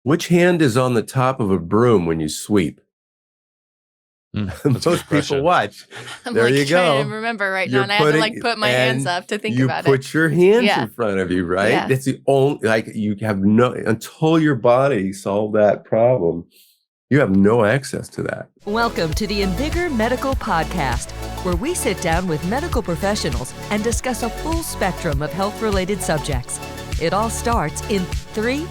Which hand is on the top of a broom when you sweep? Most people watch. I'm there like you trying go. to remember right now, and I had to put my hands up to think about it. You put your hands in front of you, right? Yeah. That's the only, you have no, until your body solved that problem, you have no access to that. Welcome to the Invigor Medical Podcast, where we sit down with medical professionals and discuss a full spectrum of health-related subjects. It all starts in 3,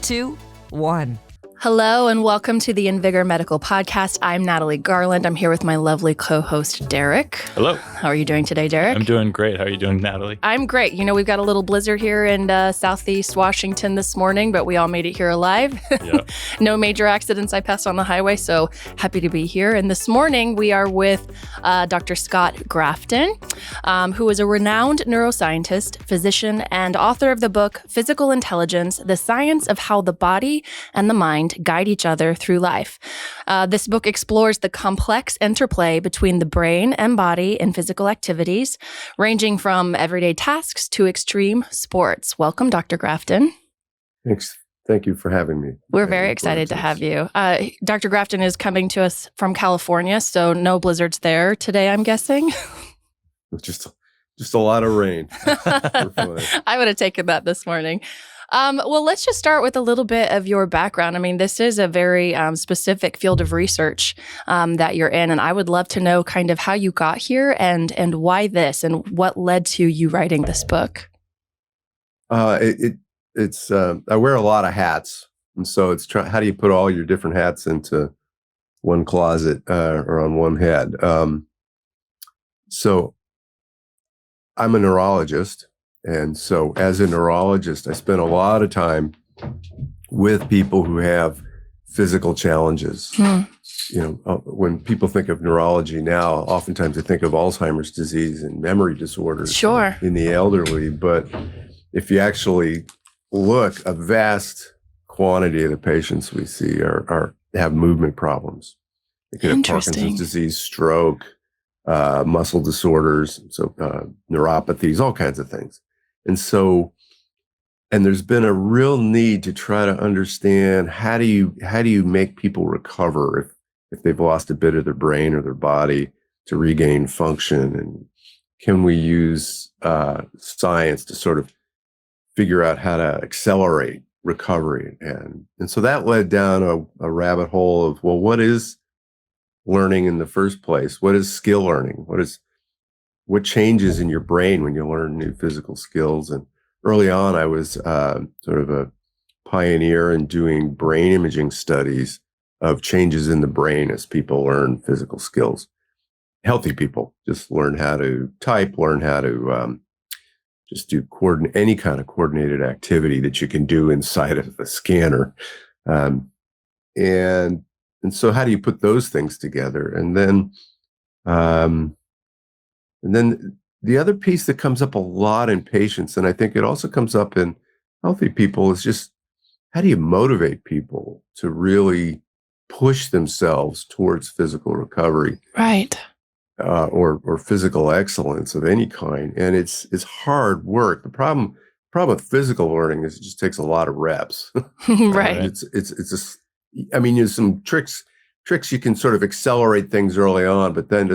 2, 1. Hello and welcome to the Invigor Medical Podcast. I'm Natalie Garland. I'm here with my lovely co-host, Derek. Hello. How are you doing today, Derek? I'm doing great. How are you doing, Natalie? I'm great. You know, we've got a little blizzard here in Southeast Washington this morning, but we all made it here alive. Yep. No major accidents. I passed on the highway, so happy to be here. And this morning we are with Dr. Scott Grafton, who is a renowned neuroscientist, physician, and author of the book, Physical Intelligence, The Science of How the Body and the Mind Guide Each Other Through Life. This book explores the complex interplay between the brain and body in physical activities, ranging from everyday tasks to extreme sports. Welcome, Dr. Grafton. Thanks. Thank you for having me. We're very excited to have you. Dr. Grafton is coming to us from California, so no blizzards there today, I'm guessing. Just a lot of rain. I would have taken that this morning. Well, let's just start with a little bit of your background. I mean, this is a very specific field of research that you're in, and I would love to know kind of how you got here and why this and what led to you writing this book. It's I wear a lot of hats, and so it's how do you put all your different hats into one closet or on one head? So I'm a neurologist. And so as a neurologist, I spend a lot of time with people who have physical challenges. You know, when people think of neurology now, oftentimes they think of Alzheimer's disease and memory disorders in the elderly. But if you actually look, a vast quantity of the patients we see have movement problems. They can have Parkinson's disease, stroke, muscle disorders, so neuropathies, all kinds of things. And so, and there's been a real need to try to understand how do you make people recover if they've lost a bit of their brain or their body to regain function, and can we use science to sort of figure out how to accelerate recovery, and so that led down a rabbit hole of, well, what is learning in the first place? What is skill learning? What changes in your brain when you learn new physical skills? And early on, I was sort of a pioneer in doing brain imaging studies of changes in the brain as people learn physical skills. Healthy people just learn how to type, learn how to just do any kind of coordinated activity that you can do inside of a scanner. And so how do you put those things together? And then the other piece that comes up a lot in patients, and I think it also comes up in healthy people, is just how do you motivate people to really push themselves towards physical recovery, right? Or physical excellence of any kind. And it's hard work. The problem with physical learning is it just takes a lot of reps. Right. I mean, there's some tricks you can sort of accelerate things early on, but then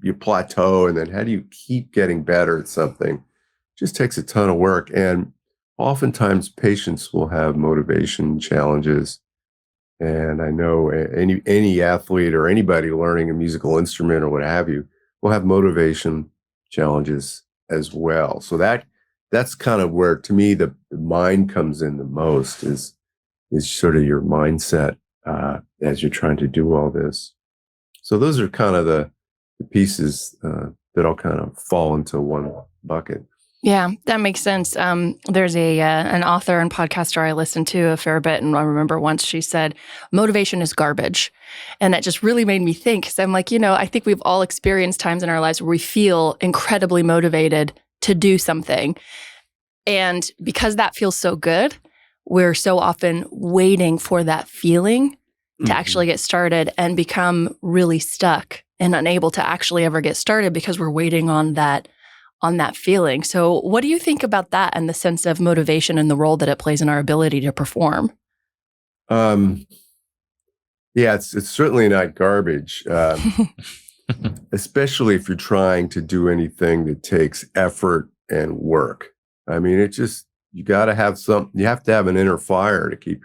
you plateau, and then how do you keep getting better at something? It just takes a ton of work. And oftentimes patients will have motivation challenges. And I know any athlete or anybody learning a musical instrument or what have you will have motivation challenges as well. So that's kind of where, to me, the mind comes in the most, is sort of your mindset as you're trying to do all this. So those are kind of the pieces that all kind of fall into one bucket. Yeah, that makes sense. There's an author and podcaster I listen to a fair bit, and I remember once she said, motivation is garbage. And that just really made me think, because I'm like, I think we've all experienced times in our lives where we feel incredibly motivated to do something. And because that feels so good, we're so often waiting for that feeling to actually get started and become really stuck and unable to actually ever get started because we're waiting on that feeling. So what do you think about that and the sense of motivation and the role that it plays in our ability to perform? Yeah, it's certainly not garbage, especially if you're trying to do anything that takes effort and work. I mean, you got to have you have to have an inner fire to keep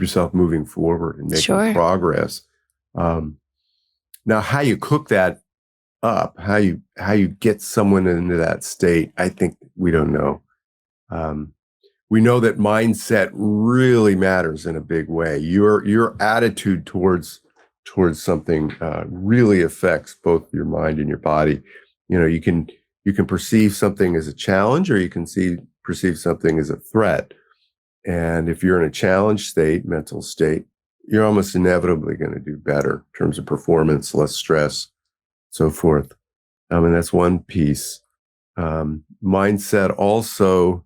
yourself moving forward and making Sure. progress. Now, how you cook that up, how you get someone into that state, I think we don't know. We know that mindset really matters in a big way. Your attitude towards something really affects both your mind and your body. You can perceive something as a challenge, or you can perceive something as a threat. And if you're in a challenge state, mental state, you're almost inevitably going to do better in terms of performance, less stress, so forth. And that's one piece. Mindset also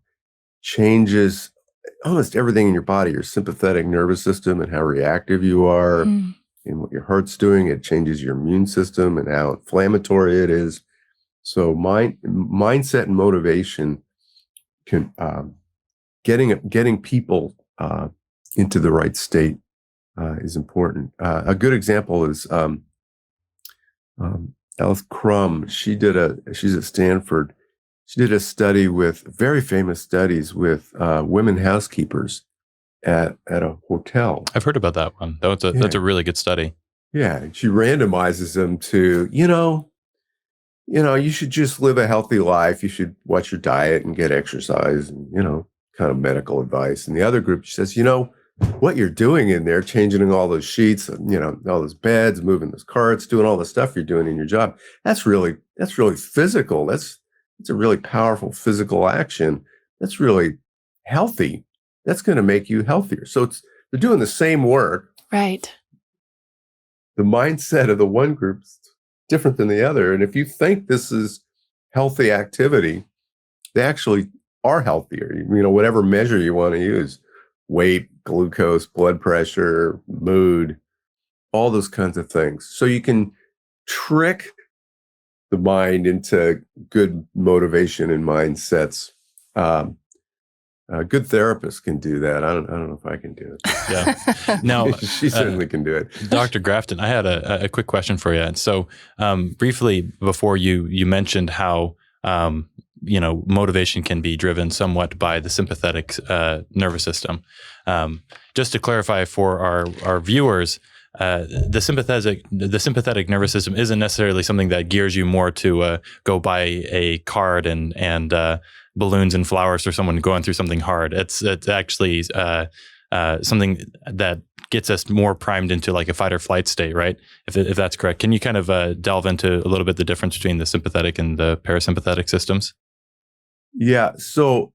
changes almost everything in your body, your sympathetic nervous system and how reactive you are, and what your heart's doing. It changes your immune system and how inflammatory it is. So mindset and motivation can getting people into the right state is important. A good example is Alice Crum. She's at Stanford. She did a study very famous studies with women housekeepers at a hotel. I've heard about that one. That's a really good study. Yeah, she randomizes them to, you should just live a healthy life. You should watch your diet and get exercise and, kind of medical advice. And the other group, she says, what you're doing in there, changing all those sheets, all those beds, moving those carts, doing all the stuff you're doing in your job. That's really physical. It's a really powerful physical action. That's really healthy. That's going to make you healthier. So they're doing the same work. Right. The mindset of the one group's different than the other. And if you think this is healthy activity, they actually are healthier. Whatever measure you want to use, weight, glucose, blood pressure, mood, all those kinds of things. So you can trick the mind into good motivation and mindsets. Good therapists can do that. I don't know if I can do it. Yeah. Now, she certainly can do it. Dr. Grafton, I had a quick question for you. And so, briefly before you mentioned how motivation can be driven somewhat by the sympathetic nervous system. Just to clarify for our viewers, the sympathetic nervous system isn't necessarily something that gears you more to go buy a card and balloons and flowers for someone going through something hard. It's actually something that gets us more primed into like a fight or flight state, right? If that's correct. Can you kind of delve into a little bit the difference between the sympathetic and the parasympathetic systems? Yeah. So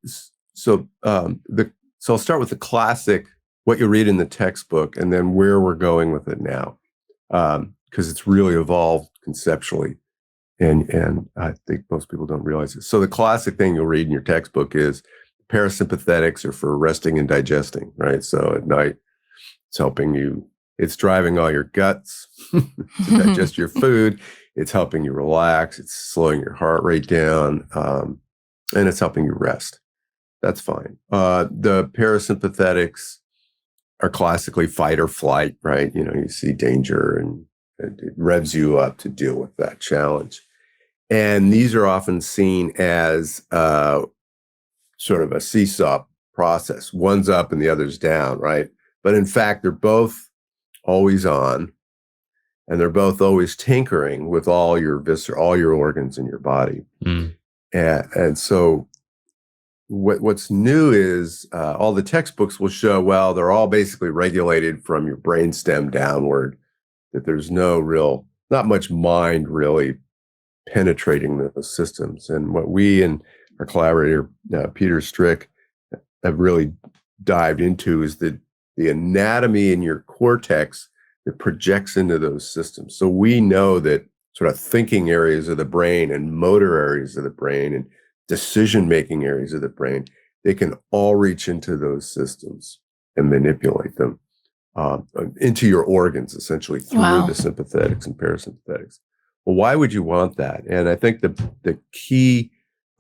I'll start with the classic, what you read in the textbook, and then where we're going with it now, because it's really evolved conceptually, and I think most people don't realize it. So the classic thing you'll read in your textbook is parasympathetics are for resting and digesting, right? So at night, it's helping you. It's driving all your guts to digest your food. It's helping you relax. It's slowing your heart rate down, and it's helping you rest. That's fine. The parasympathetics are classically fight or flight, right? You see danger and it revs you up to deal with that challenge. And these are often seen as sort of a seesaw process. One's up and the other's down, right? But in fact, they're both always on, and they're both always tinkering with all your organs in your body. And so what's new is all the textbooks will show, well, they're all basically regulated from your brainstem downward, that there's not much mind really penetrating those systems. And what we and our collaborator, Peter Strick, have really dived into is the anatomy in your cortex that projects into those systems. So we know that sort of thinking areas of the brain and motor areas of the brain and decision-making areas of the brain, they can all reach into those systems and manipulate them into your organs, essentially, through the sympathetics and parasympathetics. Well, why would you want that? And I think the key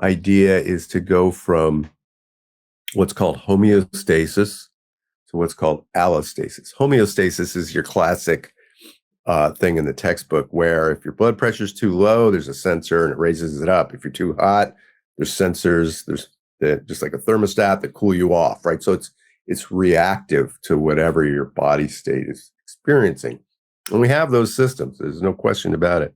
idea is to go from what's called homeostasis. to what's called allostasis. Homeostasis is your classic thing in the textbook, where if your blood pressure is too low, there's a sensor and it raises it up. If you're too hot, there's sensors, just like a thermostat that cool you off, right? So it's reactive to whatever your body state is experiencing. And we have those systems. There's no question about it.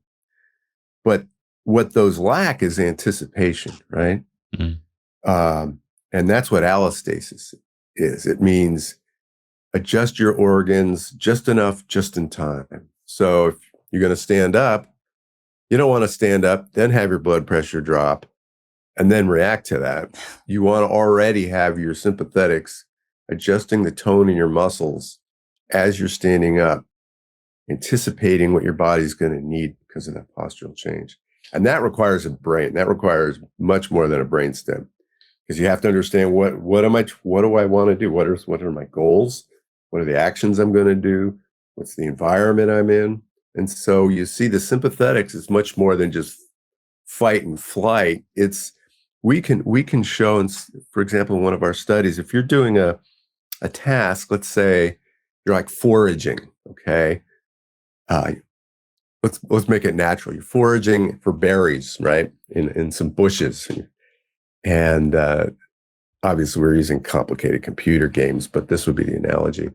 But what those lack is anticipation, right? Mm-hmm. And that's what allostasis is. It means adjust your organs just enough, just in time. So if you're going to stand up, you don't want to stand up, then have your blood pressure drop, and then react to that. You want to already have your sympathetics adjusting the tone in your muscles as you're standing up, anticipating what your body's going to need because of that postural change. And that requires a brain. That requires much more than a brainstem, because you have to understand what do I want to do? What are my goals? What are the actions I'm going to do? What's the environment I'm in? And so you see the sympathetics is much more than just fight and flight. We can show, for example, in one of our studies, if you're doing a task, let's say you're like foraging, okay? Let's make it natural. You're foraging for berries, right? In some bushes. And obviously we're using complicated computer games, but this would be the analogy.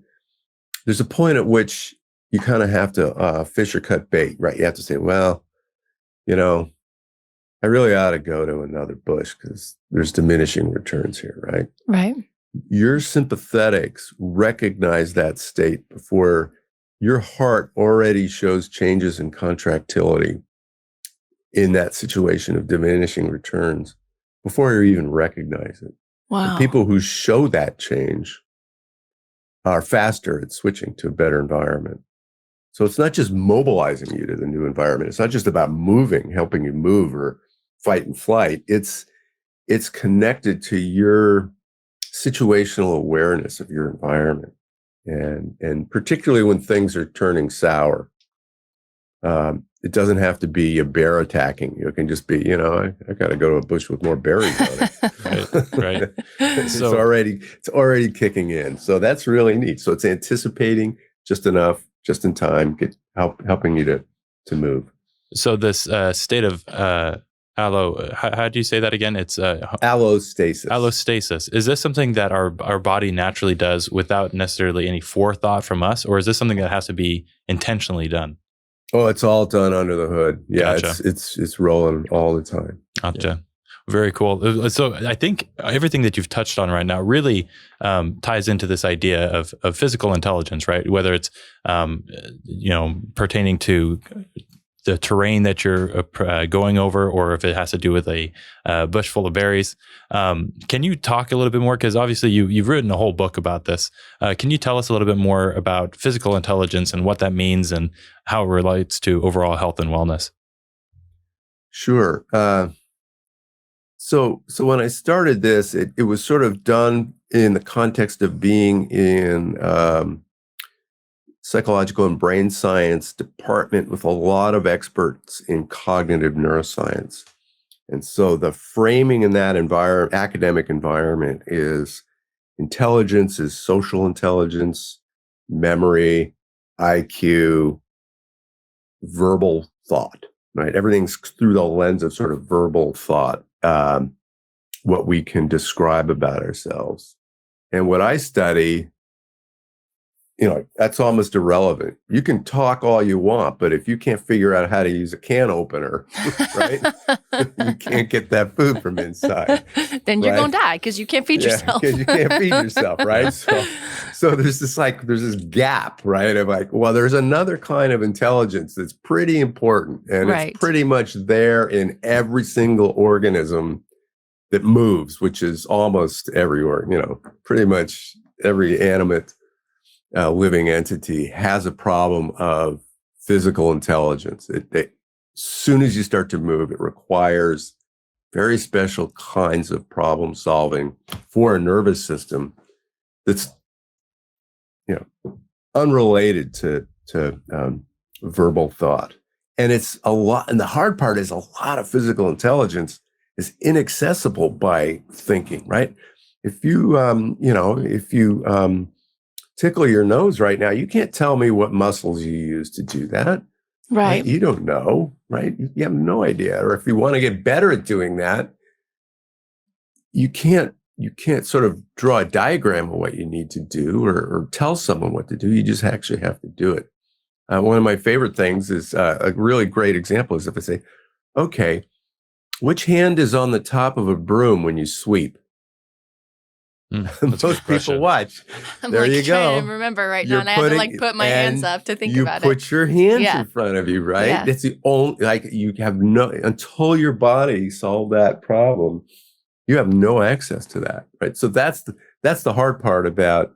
There's a point at which you kind of have to fish or cut bait, right? You have to say, well, I really ought to go to another bush because there's diminishing returns here, right? Right. Your sympathetics recognize that state before your heart already shows changes in contractility in that situation of diminishing returns before you even recognize it. Wow. The people who show that change are faster at switching to a better environment. So it's not just mobilizing you to the new environment. It's not just about moving, helping you move or fight and flight. It's connected to your situational awareness of your environment. And particularly when things are turning sour, it doesn't have to be a bear attacking you. It can just be, I got to go to a bush with more berries on it. Right. It's already kicking in. So that's really neat. So it's anticipating just enough, just in time, helping you to move. So this state of how do you say that again? It's allostasis. Allostasis. Is this something that our body naturally does without necessarily any forethought from us, or is this something that has to be intentionally done? Oh, it's all done under the hood. Yeah, Gotcha. it's rolling all the time. Gotcha. Yeah. Very cool. So I think everything that you've touched on right now really ties into this idea of physical intelligence, right? Whether it's pertaining to the terrain that you're going over, or if it has to do with a bush full of berries. Can you talk a little bit more? Because obviously you've written a whole book about this. Can you tell us a little bit more about physical intelligence and what that means and how it relates to overall health and wellness? Sure. So when I started this, it was sort of done in the context of being in psychological and brain science department with a lot of experts in cognitive neuroscience. And so the framing in that academic environment is intelligence is social intelligence, memory, IQ, verbal thought, right? Everything's through the lens of sort of verbal thought, what we can describe about ourselves. And what I study, that's almost irrelevant. You can talk all you want, but if you can't figure out how to use a can opener, right, you can't get that food from inside. Then you're going to die because you can't feed yourself. Because you can't feed yourself, right? So there's this gap, right? Of like, well, there's another kind of intelligence that's pretty important, and it's pretty much there in every single organism that moves, which is almost every pretty much every animate living entity has a problem of physical intelligence. As soon as you start to move, it requires very special kinds of problem solving for a nervous system that's unrelated to verbal thought. And it's a lot. And the hard part is a lot of physical intelligence is inaccessible by thinking, right? If you tickle your nose right now. You can't tell me what muscles you use to do that. Right. You don't know, right? You have no idea. Or if you want to get better at doing that, you can't sort of draw a diagram of what you need to do or tell someone what to do. You just actually have to do it. One of my favorite things is a really great example is if I say, okay, which hand is on the top of a broom when you sweep? Most people watch. I'm there like you trying go. to remember right You're now, and I had to like put my hands up to think about it. You put your hands Yeah. in front of you, right? Yeah. That's the only, like, you have no, until your body solved that problem, you have no access to that, right? So that's the hard part about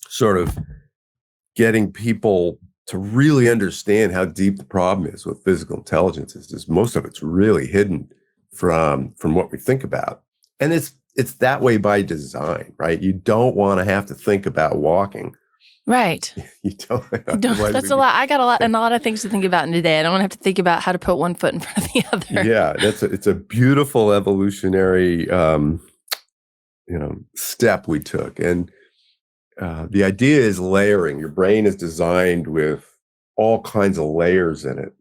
sort of getting people to really understand how deep the problem is with physical intelligence. Is most of it's really hidden from what we think about, and it's that way by design, right? You don't want to have to think about walking. Right. You don't. That's a lot. I got a lot of things to think about in a day. I don't want to have to think about how to put one foot in front of the other. Yeah, it's a beautiful evolutionary step we took, and the idea is layering. Your brain is designed with all kinds of layers in it,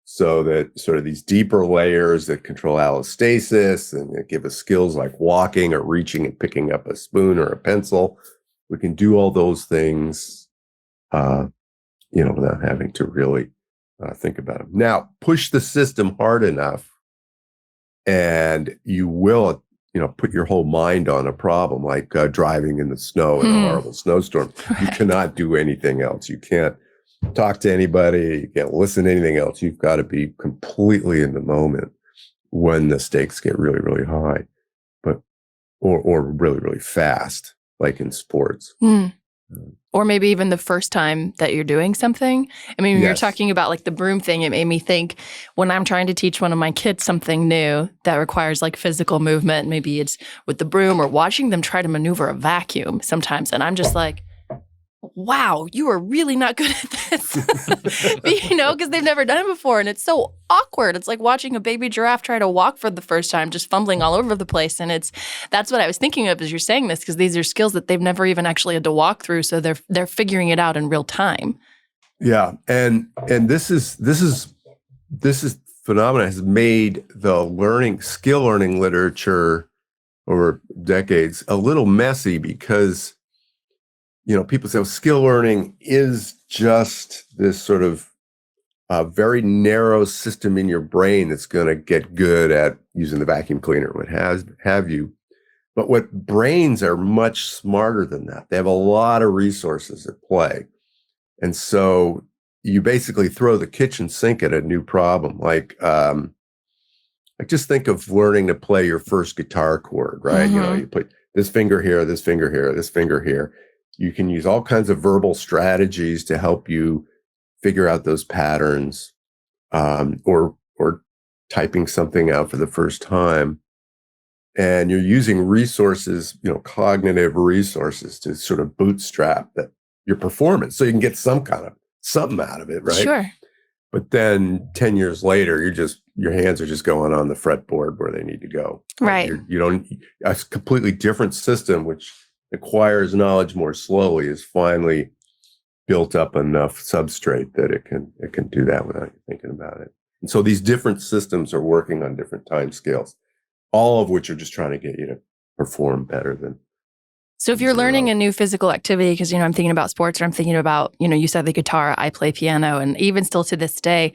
so that sort of these deeper layers that control allostasis and that give us skills like walking or reaching and picking up a spoon or a pencil. We can do all those things, without having to really think about them. Now, push the system hard enough, and you will, put your whole mind on a problem, like driving in the snow in a horrible snowstorm. Right. You cannot do anything else. You can't talk to anybody. You can't listen to anything else. You've got to be completely in the moment when the stakes get really, really high, or really, really fast, like in sports. Or maybe even the first time that you're doing something. I mean, when you're talking about like the broom thing, it made me think when I'm trying to teach one of my kids something new that requires like physical movement, maybe it's with the broom or watching them try to maneuver a vacuum sometimes. And I'm just like, wow, you are really not good at this, because they've never done it before. And it's so awkward. It's like watching a baby giraffe try to walk for the first time, just fumbling all over the place. And that's what I was thinking of as you're saying this, because these are skills that they've never even actually had to walk through. So they're figuring it out in real time. Yeah. And this phenomena has made the skill learning literature over decades a little messy because people say, well, skill learning is just this sort of very narrow system in your brain that's going to get good at using the vacuum cleaner, what have you. But what brains are much smarter than that. They have a lot of resources at play. And so you basically throw the kitchen sink at a new problem. Like just think of learning to play your first guitar chord, right? Mm-hmm. You put this finger here, this finger here, this finger here. You can use all kinds of verbal strategies to help you figure out those patterns, or typing something out for the first time. And you're using resources, cognitive resources to sort of bootstrap your performance so you can get something out of it, right? Sure. But then 10 years later, your hands are just going on the fretboard where they need to go. Right. A completely different system, which acquires knowledge more slowly, is finally built up enough substrate that it can do that without you thinking about it. And so these different systems are working on different time scales, all of which are just trying to get you to perform better than. So if you're learning a new physical activity, because, I'm thinking about sports, or I'm thinking about, you said the guitar, I play piano, and even still to this day,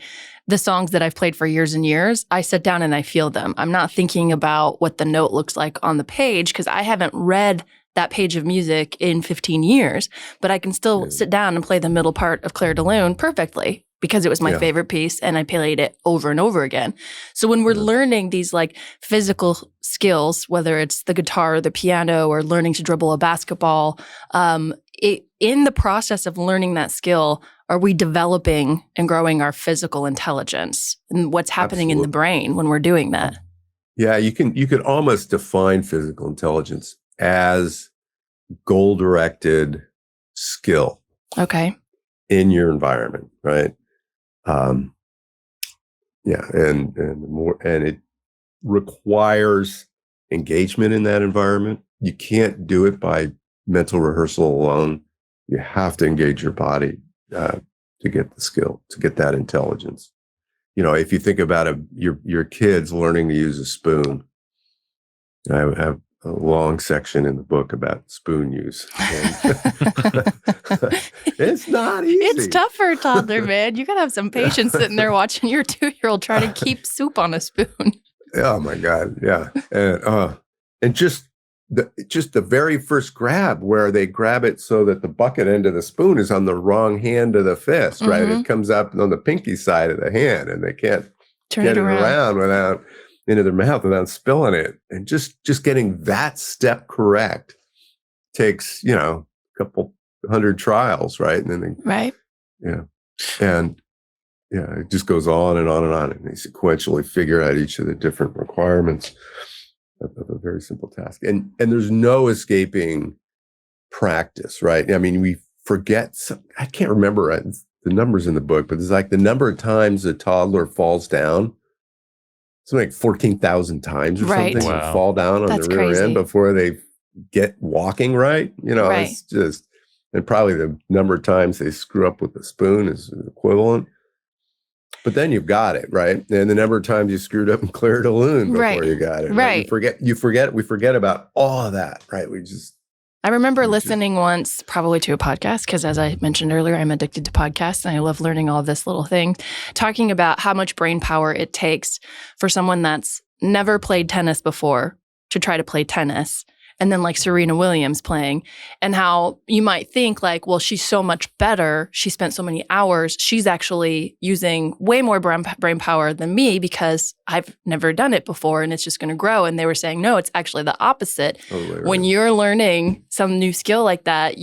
the songs that I've played for years and years, I sit down and I feel them. I'm not thinking about what the note looks like on the page because I haven't read that page of music in 15 years, but I can still sit down and play the middle part of Claire de Lune perfectly because it was my favorite piece and I played it over and over again. So when we're learning these like physical skills, whether it's the guitar or the piano or learning to dribble a basketball, in the process of learning that skill, are we developing and growing our physical intelligence and what's happening in the brain when we're doing that? Yeah, you could almost define physical intelligence as goal-directed skill. Okay. In your environment, right? And it requires engagement in that environment. You can't do it by mental rehearsal alone. You have to engage your body to get the skill, to get that intelligence. If you think about your kids learning to use a spoon, I have a long section in the book about spoon use. It's not easy. It's tough for a toddler, man. You got to have some patience sitting there watching your 2-year-old try to keep soup on a spoon. Oh my God. Yeah. And just the very first grab, where they grab it so that the bucket end of the spoon is on the wrong hand of the fist, right? It comes up on the pinky side of the hand, and they can't get it around without into their mouth without spilling it. And just getting that step correct takes, a couple 100 trials, right? And then right. Yeah. And it just goes on and on and on. And they sequentially figure out each of the different requirements of a very simple task. And there's no escaping practice, right? I mean, we forget, I can't remember the numbers in the book, but it's like the number of times a toddler falls down, something like 14,000 times or something, Wow. and fall down on That's the rear crazy. end before they get walking right. Right. It's just, and probably the number of times they screw up with the spoon is equivalent. But then you've got it, right? And the number of times you screwed up and cleared a loon before you got it. Right. We forget about all of that, right? I remember listening once, probably to a podcast, because as I mentioned earlier, I'm addicted to podcasts and I love learning all this little thing, talking about how much brain power it takes for someone that's never played tennis before to try to play tennis. And then like Serena Williams playing, and how you might think like, well, she's so much better. She spent so many hours. She's actually using way more brain power than me because I've never done it before and it's just going to grow. And they were saying, no, it's actually the opposite. Totally right. When you're learning some new skill like that,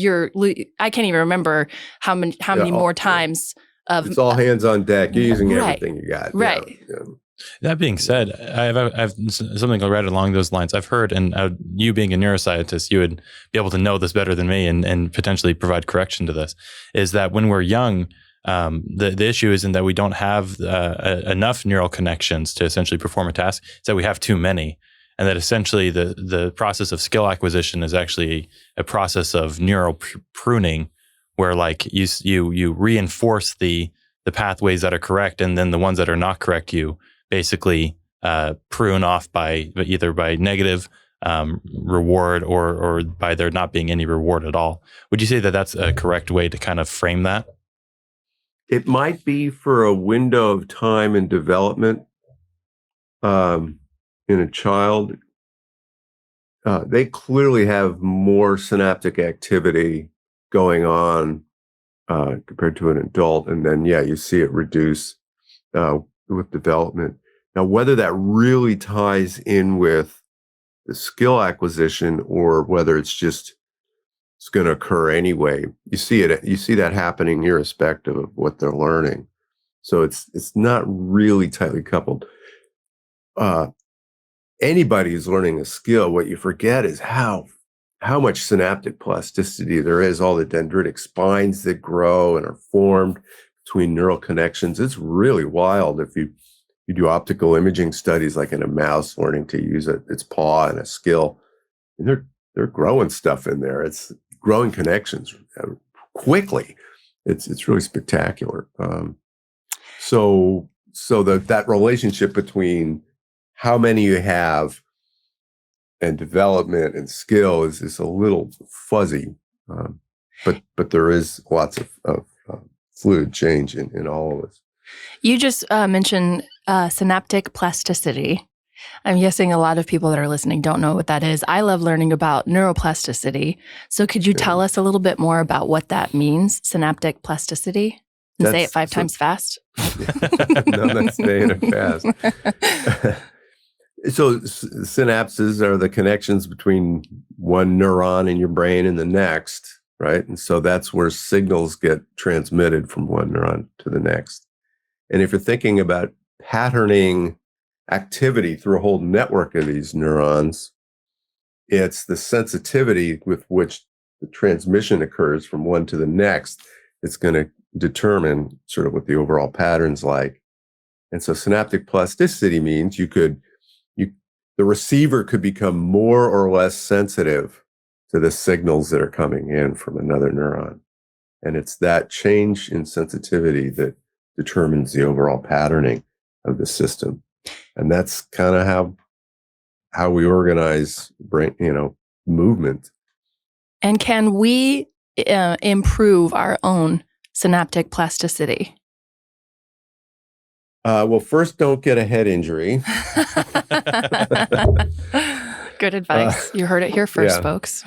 I can't even remember how many more times of it's all hands on deck. You're using everything you got. Right. Yeah. That being said, I have something right along those lines. I've heard, and you being a neuroscientist, you would be able to know this better than me and potentially provide correction to this, is that when we're young, the issue isn't that we don't have enough neural connections to essentially perform a task. It's that we have too many. And that essentially the process of skill acquisition is actually a process of neural pruning, where like you reinforce the pathways that are correct, and then the ones that are not correct, you basically prune off by negative reward or by there not being any reward at all. Would you say that that's a correct way to kind of frame that? It might be for a window of time and development in a child. They clearly have more synaptic activity going on compared to an adult. And then, you see it reduce with development. Now, whether that really ties in with the skill acquisition or whether it's going to occur anyway, you see that happening irrespective of what they're learning. So it's not really tightly coupled. Anybody who's learning a skill, what you forget is how much synaptic plasticity there is, all the dendritic spines that grow and are formed between neural connections. It's really wild if you do optical imaging studies, like in a mouse learning to use its paw in a skill, and they're growing stuff in there. It's growing connections quickly. It's really spectacular. So that relationship between how many you have and development and skill is a little fuzzy, but there is lots of fluid change in all of us. You just mentioned synaptic plasticity. I'm guessing a lot of people that are listening don't know what that is. I love learning about neuroplasticity. So could you tell us a little bit more about what that means, synaptic plasticity? And say it 5 times fast? No, I'm not saying it fast. So synapses are the connections between one neuron in your brain and the next, right? And so that's where signals get transmitted from one neuron to the next. And if you're thinking about patterning activity through a whole network of these neurons, it's the sensitivity with which the transmission occurs from one to the next. It's going to determine sort of what the overall pattern's like. And so synaptic plasticity means the receiver could become more or less sensitive to the signals that are coming in from another neuron. And it's that change in sensitivity that determines the overall patterning of the system. And that's kind of how we organize brain, movement. And can we improve our own synaptic plasticity? Well, first, don't get a head injury. Good advice. You heard it here first, folks.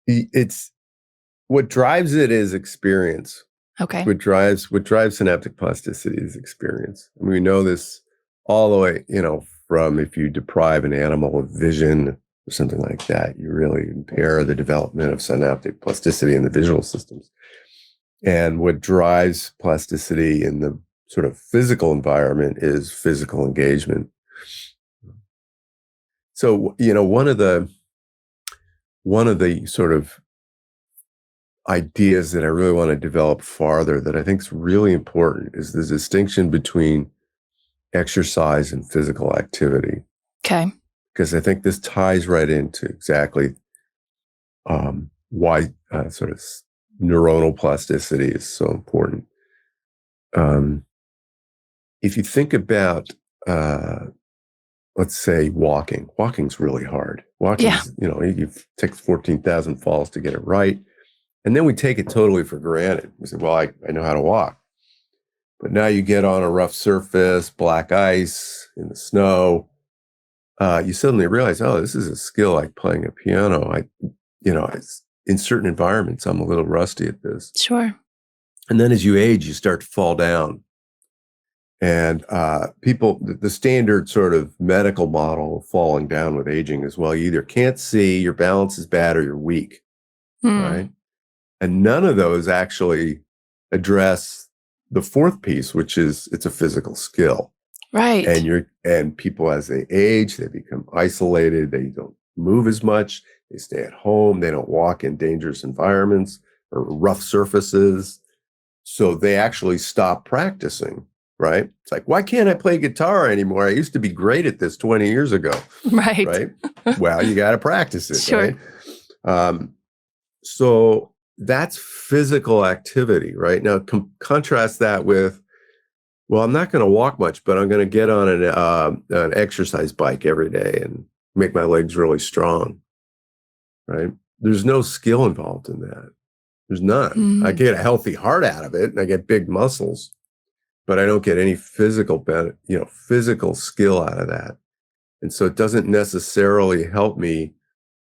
It's what drives it is experience. Okay. What drives synaptic plasticity is experience. I mean, we know this all the way, from if you deprive an animal of vision or something like that, you really impair the development of synaptic plasticity in the visual systems. And what drives plasticity in the sort of physical environment is physical engagement. So, one of the sort of ideas that I really want to develop farther that I think is really important is the distinction between exercise and physical activity. Okay. Because I think this ties right into exactly why sort of neuronal plasticity is so important. If you think about, let's say, walking's really hard. You take 14,000 falls to get it right. And then we take it totally for granted. We say, well, I know how to walk. But now you get on a rough surface, black ice, in the snow, you suddenly realize, oh, this is a skill like playing a piano. In certain environments, I'm a little rusty at this. Sure. And then as you age, you start to fall down. And the standard sort of medical model of falling down with aging is, well, you either can't see, your balance is bad, or you're weak, right? And none of those actually address the fourth piece, which is it's a physical skill. Right. And people, as they age, they become isolated. They don't move as much. They stay at home. They don't walk in dangerous environments or rough surfaces. So they actually stop practicing, right? It's like, why can't I play guitar anymore? I used to be great at this 20 years ago. Right. Well, you got to practice it, sure. right? So that's physical activity, right? Now, contrast that with, well, I'm not going to walk much, but I'm going to get on an exercise bike every day and make my legs really strong, right? There's no skill involved in that. There's none. I get a healthy heart out of it, and I get big muscles, but I don't get any physical skill out of that. And so it doesn't necessarily help me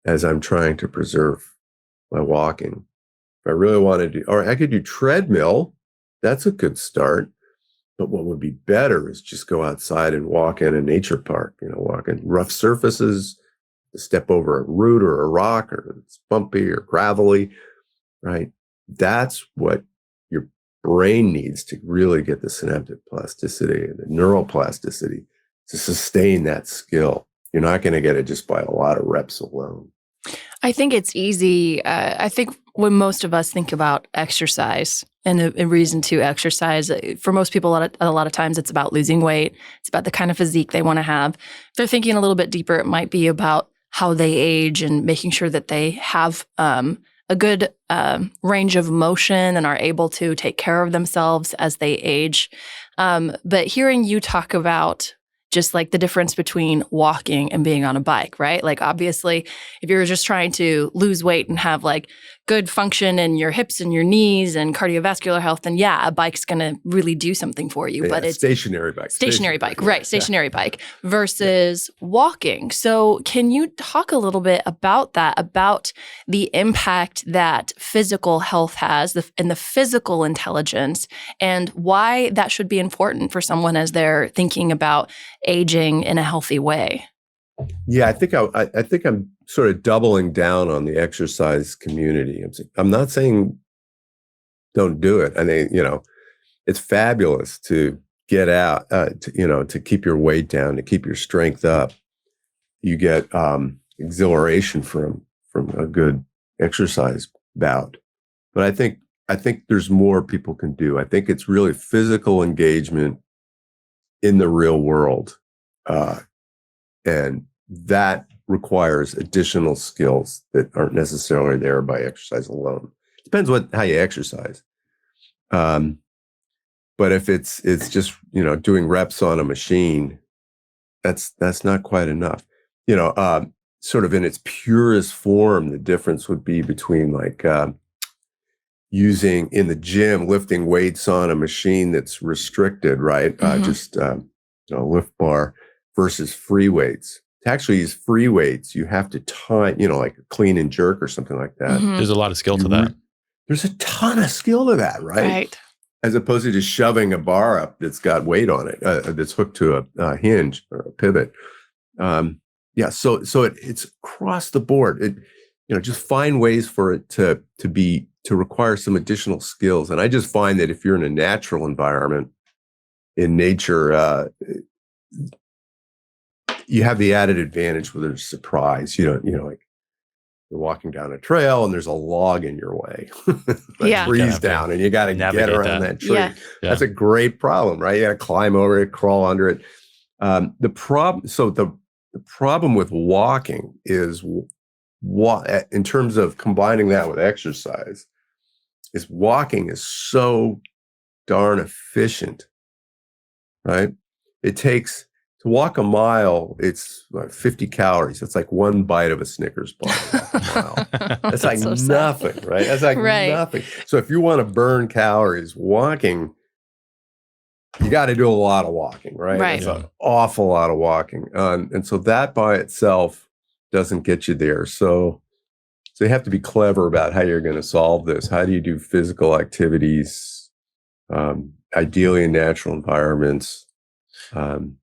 as I'm trying to preserve my walking. If I really want to or I could do treadmill. That's a good start. But what would be better is just go outside and walk in a nature park, walk in rough surfaces, step over a root or a rock, or it's bumpy or gravelly, right? That's what your brain needs to really get the synaptic plasticity and the neuroplasticity to sustain that skill. You're not going to get it just by a lot of reps alone. I think it's easy. I think when most of us think about exercise and a reason to exercise, for most people, a lot of times it's about losing weight. It's about the kind of physique they want to have. If they're thinking a little bit deeper, it might be about how they age and making sure that they have a good range of motion and are able to take care of themselves as they age. But hearing you talk about just like the difference between walking and being on a bike, right? Like obviously, if you're just trying to lose weight and have like good function in your hips and your knees and cardiovascular health, then yeah, a bike's going to really do something for you. Yeah, but it's stationary bike. Stationary bike, right? Stationary bike versus walking. So can you talk a little bit about that, about the impact that physical health has and the physical intelligence, and why that should be important for someone as they're thinking about aging in a healthy way? Yeah, I think I'm sort of doubling down on the exercise community. I'm not saying don't do it. I mean, it's fabulous to get out, to keep your weight down, to keep your strength up. You get exhilaration from a good exercise bout. But I think there's more people can do. I think it's really physical engagement in the real world. And that requires additional skills that aren't necessarily there by exercise alone. Depends how you exercise. But if it's just, doing reps on a machine, that's not quite enough. Sort of in its purest form, the difference would be between like using in the gym, lifting weights on a machine that's restricted, right? Just lift bar versus free weights. To actually use free weights, you have to time, like a clean and jerk or something like that. There's a lot of skill to that. There's a ton of skill to that, right? Right. As opposed to just shoving a bar up that's got weight on it, that's hooked to a hinge or a pivot. So it's across the board. Just find ways for it to require some additional skills. And I just find that if you're in a natural environment, in nature, you have the added advantage where there's surprise. Like you're walking down a trail and there's a log in your way. Tree's down and you got to get around that tree. Yeah. That's a great problem, right? You got to climb over it, crawl under it. The problem with walking is in terms of combining that with exercise is walking is so darn efficient, right? It takes to walk a mile, it's 50 calories. It's like one bite of a Snickers bar to walk a mile. That's like so nothing, right? That's like nothing. So if you want to burn calories walking, you got to do a lot of walking, right? Right. It's an awful lot of walking. And so that by itself doesn't get you there. So you have to be clever about how you're going to solve this. How do you do physical activities, ideally in natural environments,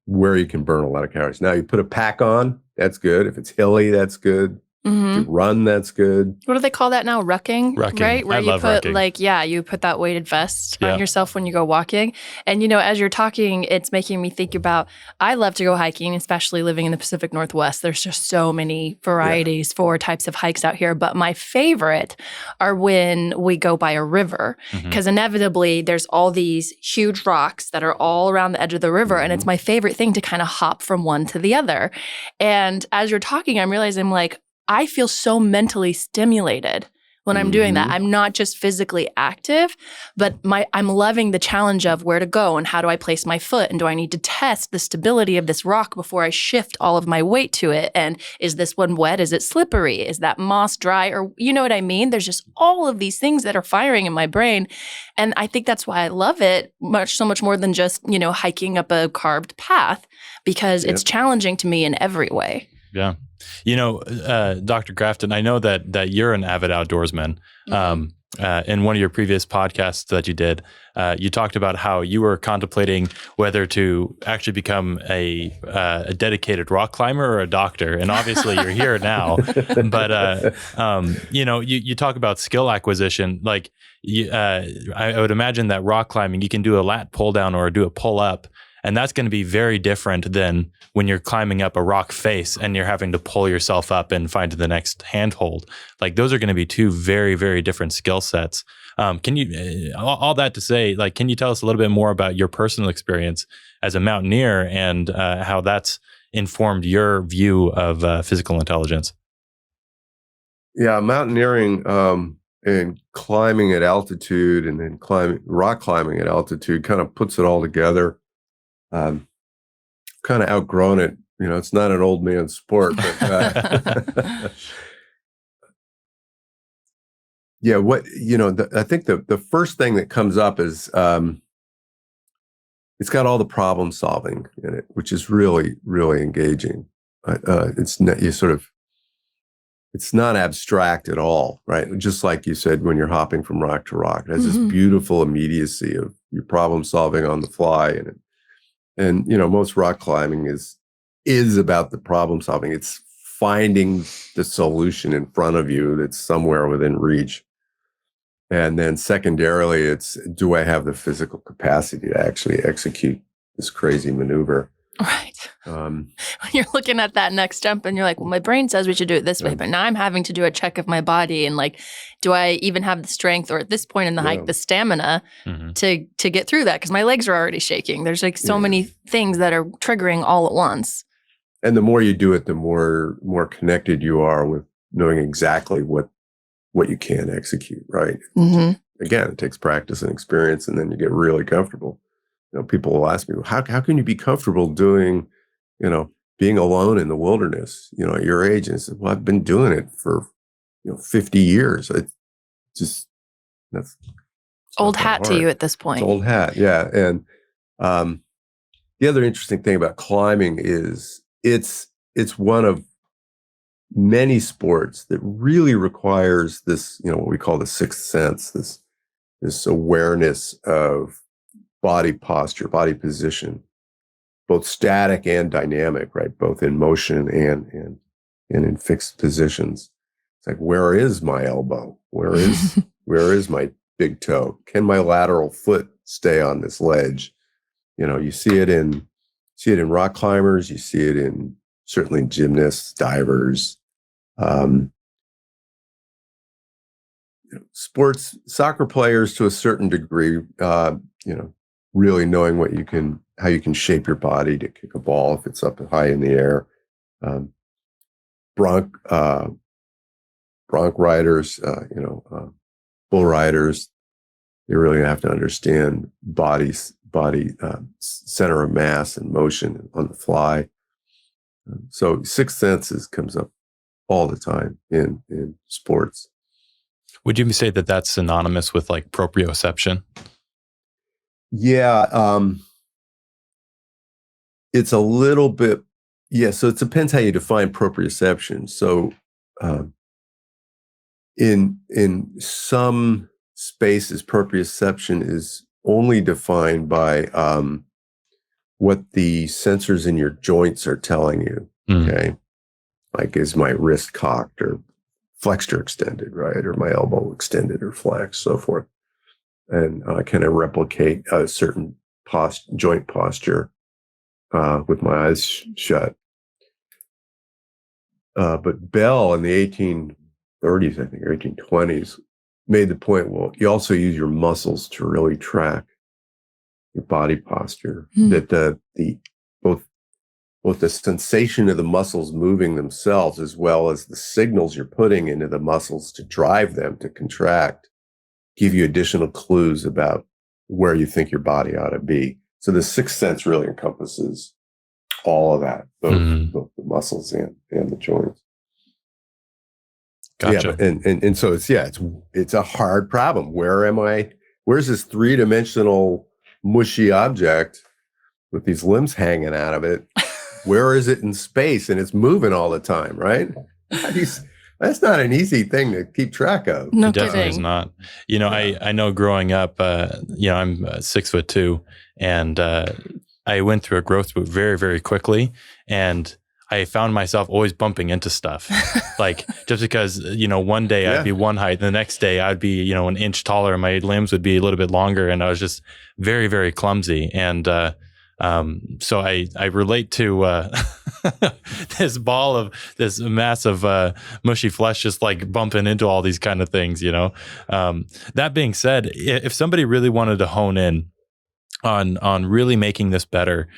where you can burn a lot of calories? Now, you put a pack on, that's good. If it's hilly, that's good. If you run, that's good. What do they call that now? Rucking, right? Where I love put rucking. You put that weighted vest on yourself when you go walking. And, as you're talking, it's making me think about, I love to go hiking, especially living in the Pacific Northwest. There's just so many varieties for types of hikes out here. But my favorite are when we go by a river, because inevitably there's all these huge rocks that are all around the edge of the river. And it's my favorite thing to kind of hop from one to the other. And as you're talking, I'm realizing I feel so mentally stimulated when I'm doing that. I'm not just physically active, but I'm loving the challenge of where to go and how do I place my foot, and do I need to test the stability of this rock before I shift all of my weight to it? And is this one wet? Is it slippery? Is that moss dry? Or you know what I mean? There's just all of these things that are firing in my brain. And I think that's why I love it so much more than just, hiking up a carved path, because it's challenging to me in every way. Yeah. Dr. Grafton, I know that you're an avid outdoorsman. In one of your previous podcasts that you did, you talked about how you were contemplating whether to actually become a dedicated rock climber or a doctor. And obviously you're here now, but, you talk about skill acquisition. Like I would imagine that rock climbing, you can do a lat pull down or do a pull up. And that's going to be very different than when you're climbing up a rock face and you're having to pull yourself up and find the next handhold. Like those are going to be two very, very different skill sets. Can you, all that to say, can you tell us a little bit more about your personal experience as a mountaineer and how that's informed your view of physical intelligence? Yeah, mountaineering and climbing at altitude and then rock climbing at altitude kind of puts it all together. Kind of outgrown it. It's not an old man's sport, but I think the first thing that comes up is it's got all the problem solving in it, which is really, really engaging. It's not abstract at all, right? Just like you said, when you're hopping from rock to rock, it has this beautiful immediacy of your problem solving on the fly, and most rock climbing is about the problem solving. It's finding the solution in front of you that's somewhere within reach. And then secondarily, it's, do I have the physical capacity to actually execute this crazy maneuver? Right. When you're looking at that next jump and you're like, well, my brain says we should do it this way, but now I'm having to do a check of my body and do I even have the strength, or at this point in the hike, the stamina to get through that? Because my legs are already shaking. There's so many things that are triggering all at once. And the more you do it, the more connected you are with knowing exactly what you can execute, right? Mm-hmm. Again, it takes practice and experience, and then you get really comfortable. People will ask me, how can you be comfortable doing, being alone in the wilderness, at your age? And I said, well, I've been doing it for, 50 years. It's just, that's old hat to you at this point. It's old hat. Yeah. And, the other interesting thing about climbing is it's one of many sports that really requires this, what we call the sixth sense, this awareness of body posture, body position, both static and dynamic, right? Both in motion and in fixed positions. It's like, where is my elbow? Where is my big toe? Can my lateral foot stay on this ledge? You see it in rock climbers. You see it certainly in gymnasts, divers, sports, soccer players to a certain degree. Really knowing how you can shape your body to kick a ball if it's up high in the air. Bronc riders, bull riders, they really have to understand body center of mass and motion on the fly. So sixth senses comes up all the time in sports. Would you say that that's synonymous with like proprioception? Yeah, it's a little bit. Yeah, so it depends how you define proprioception. So, in some spaces, proprioception is only defined by what the sensors in your joints are telling you. Okay, like, is my wrist cocked or flexed or extended, right, or my elbow extended or flexed, so forth. And can I replicate a certain joint posture with my eyes shut? But Bell in the 1830s, I think, or 1820s, made the point, well, you also use your muscles to really track your body posture. That both the sensation of the muscles moving themselves, as well as the signals you're putting into the muscles to drive them to contract, give you additional clues about where you think your body ought to be. So the sixth sense really encompasses all of that, both the muscles and the joints. Gotcha. Yeah, and so it's a hard problem. Where am I? Where's this three-dimensional mushy object with these limbs hanging out of it? Where is it in space? And it's moving all the time, right? That's not an easy thing to keep track of. No It definitely kidding. is not. I know growing up, I'm 6'2", and I went through a growth spurt very, very quickly, and I found myself always bumping into stuff. Like, just because, one day I'd be one height, and the next day I'd be, an inch taller, and my limbs would be a little bit longer, and I was just very, very clumsy. And so I relate to this mass of mushy flesh just like bumping into all these kind of things, That being said, if somebody really wanted to hone in on really making this better,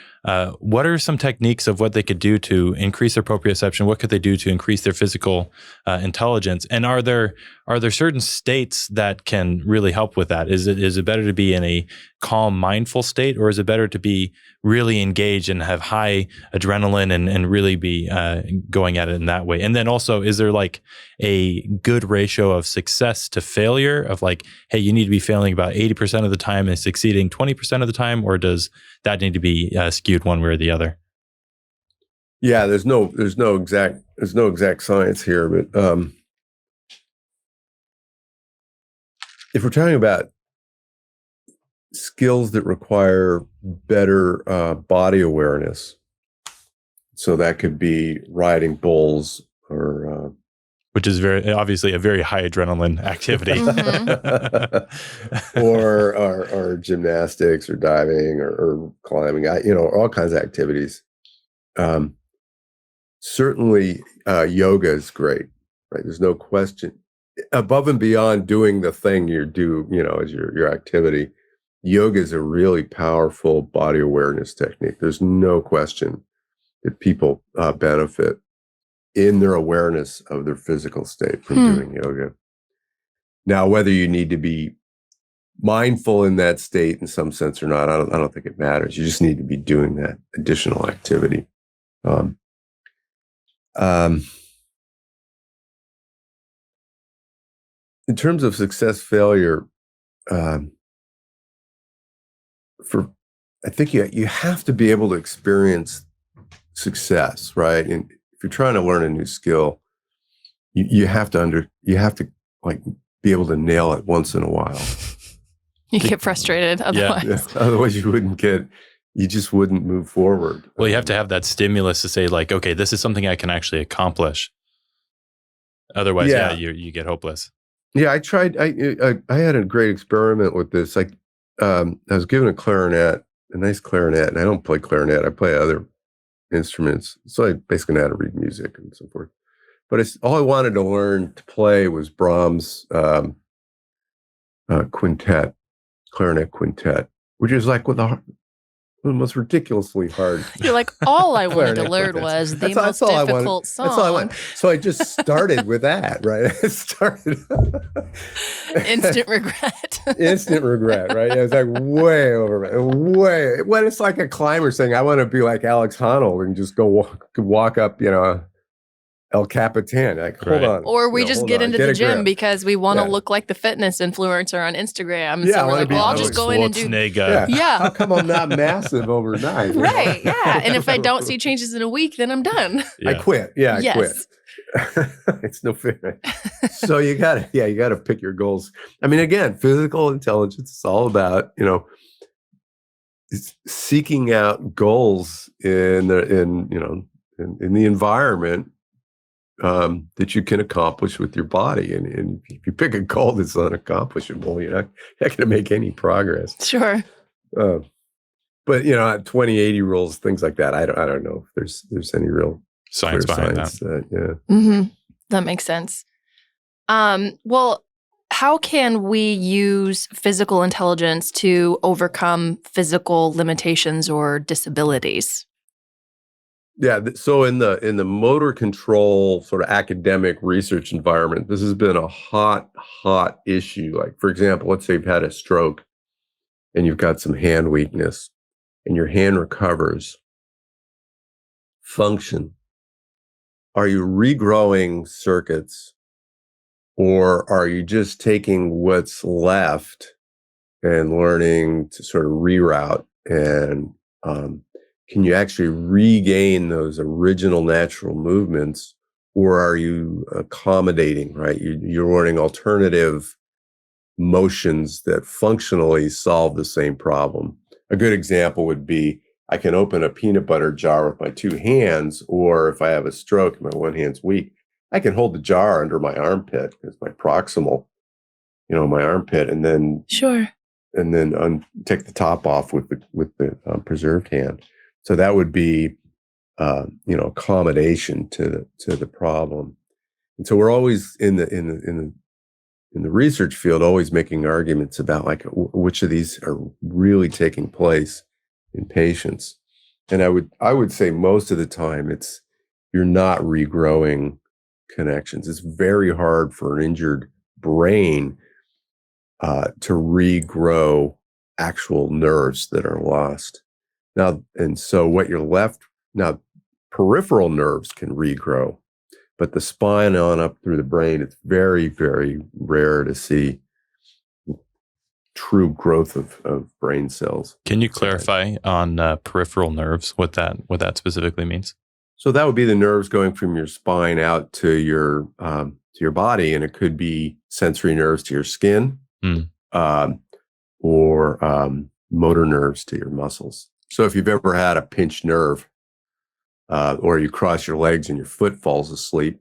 what are some techniques of what they could do to increase their proprioception? What could they do to increase their physical intelligence? And are there certain states that can really help with that? Is it better to be in a calm, mindful state, or is it better to be really engaged and have high adrenaline and really be going at it in that way? And then also, is there like a good ratio of success to failure of like, hey, you need to be failing about 80% of the time and succeeding 20% of the time, or does that need to be skewed one way or the other? Yeah, there's no exact science here, but if we're talking about skills that require better body awareness, so that could be riding bulls or which is very obviously a very high adrenaline activity. or gymnastics or diving or climbing, all kinds of activities. Certainly yoga is great, right? There's no question. Above and beyond doing the thing you do, as your activity, yoga is a really powerful body awareness technique. There's no question. that people benefit in their awareness of their physical state from doing yoga. Now, whether you need to be mindful in that state in some sense or not, I don't think it matters. You just need to be doing that additional activity. In terms of success, failure, I think you have to be able to experience success, right? And if you're trying to learn a new skill, you have to like be able to nail it once in a while. You get frustrated otherwise. Yeah. Otherwise, you just wouldn't move forward. Well, you have to have that stimulus to say, like, okay, this is something I can actually accomplish. Otherwise, you get hopeless. Yeah, I tried. I had a great experiment with this. I was given a nice clarinet, and I don't play clarinet. I play other instruments. So I basically know how to read music and so forth. But all I wanted to learn to play was Brahms' clarinet quintet, which is like the most ridiculously hard. You're like, all I wanted to learn was the most difficult song. That's all I want. So I just started with that, right? I started. Instant regret. Instant regret, right? It was like way. When it's like a climber saying, I want to be like Alex Honnold and just go walk up, El Capitan. Like, hold on. Or we just get into the gym because we want to look like the fitness influencer on Instagram. So we're like, well, I'll just go in and do. Yeah. How come I'm not massive overnight? Right. Yeah. And if I don't see changes in a week, then I'm done. Yeah. I quit. Yeah, I quit. It's no fair. So you gotta pick your goals. I mean, again, physical intelligence is all about, seeking out goals in the environment that you can accomplish with your body. And if you pick a goal that's unaccomplishable, you're not going to make any progress. Sure. But 20-80 rules, things like that. I don't know if there's any real science behind that. Yeah. Mm-hmm. That makes sense. Well, how can we use physical intelligence to overcome physical limitations or disabilities? Yeah. So in the motor control sort of academic research environment, this has been a hot issue. Like, for example, let's say you've had a stroke and you've got some hand weakness and your hand recovers. Function. Are you regrowing circuits, or are you just taking what's left and learning to sort of reroute? And can you actually regain those original natural movements, or are you accommodating, right? You're learning alternative motions that functionally solve the same problem. A good example would be, I can open a peanut butter jar with my two hands, or if I have a stroke and my one hand's weak, I can hold the jar under my armpit as my proximal, my armpit, and then take the top off with the preserved hand. So that would be, accommodation to the problem. And so we're always in the research field, always making arguments about like which of these are really taking place in patients. And I would say most of the time you're not regrowing connections. It's very hard for an injured brain to regrow actual nerves that are lost. Now, and so what you're left now, peripheral nerves can regrow, but the spine on up through the brain, it's very, very rare to see true growth of brain cells. Can you clarify on peripheral nerves what that specifically means? So that would be the nerves going from your spine out to your body, and it could be sensory nerves to your skin, or motor nerves to your muscles. So if you've ever had a pinched nerve, or you cross your legs and your foot falls asleep,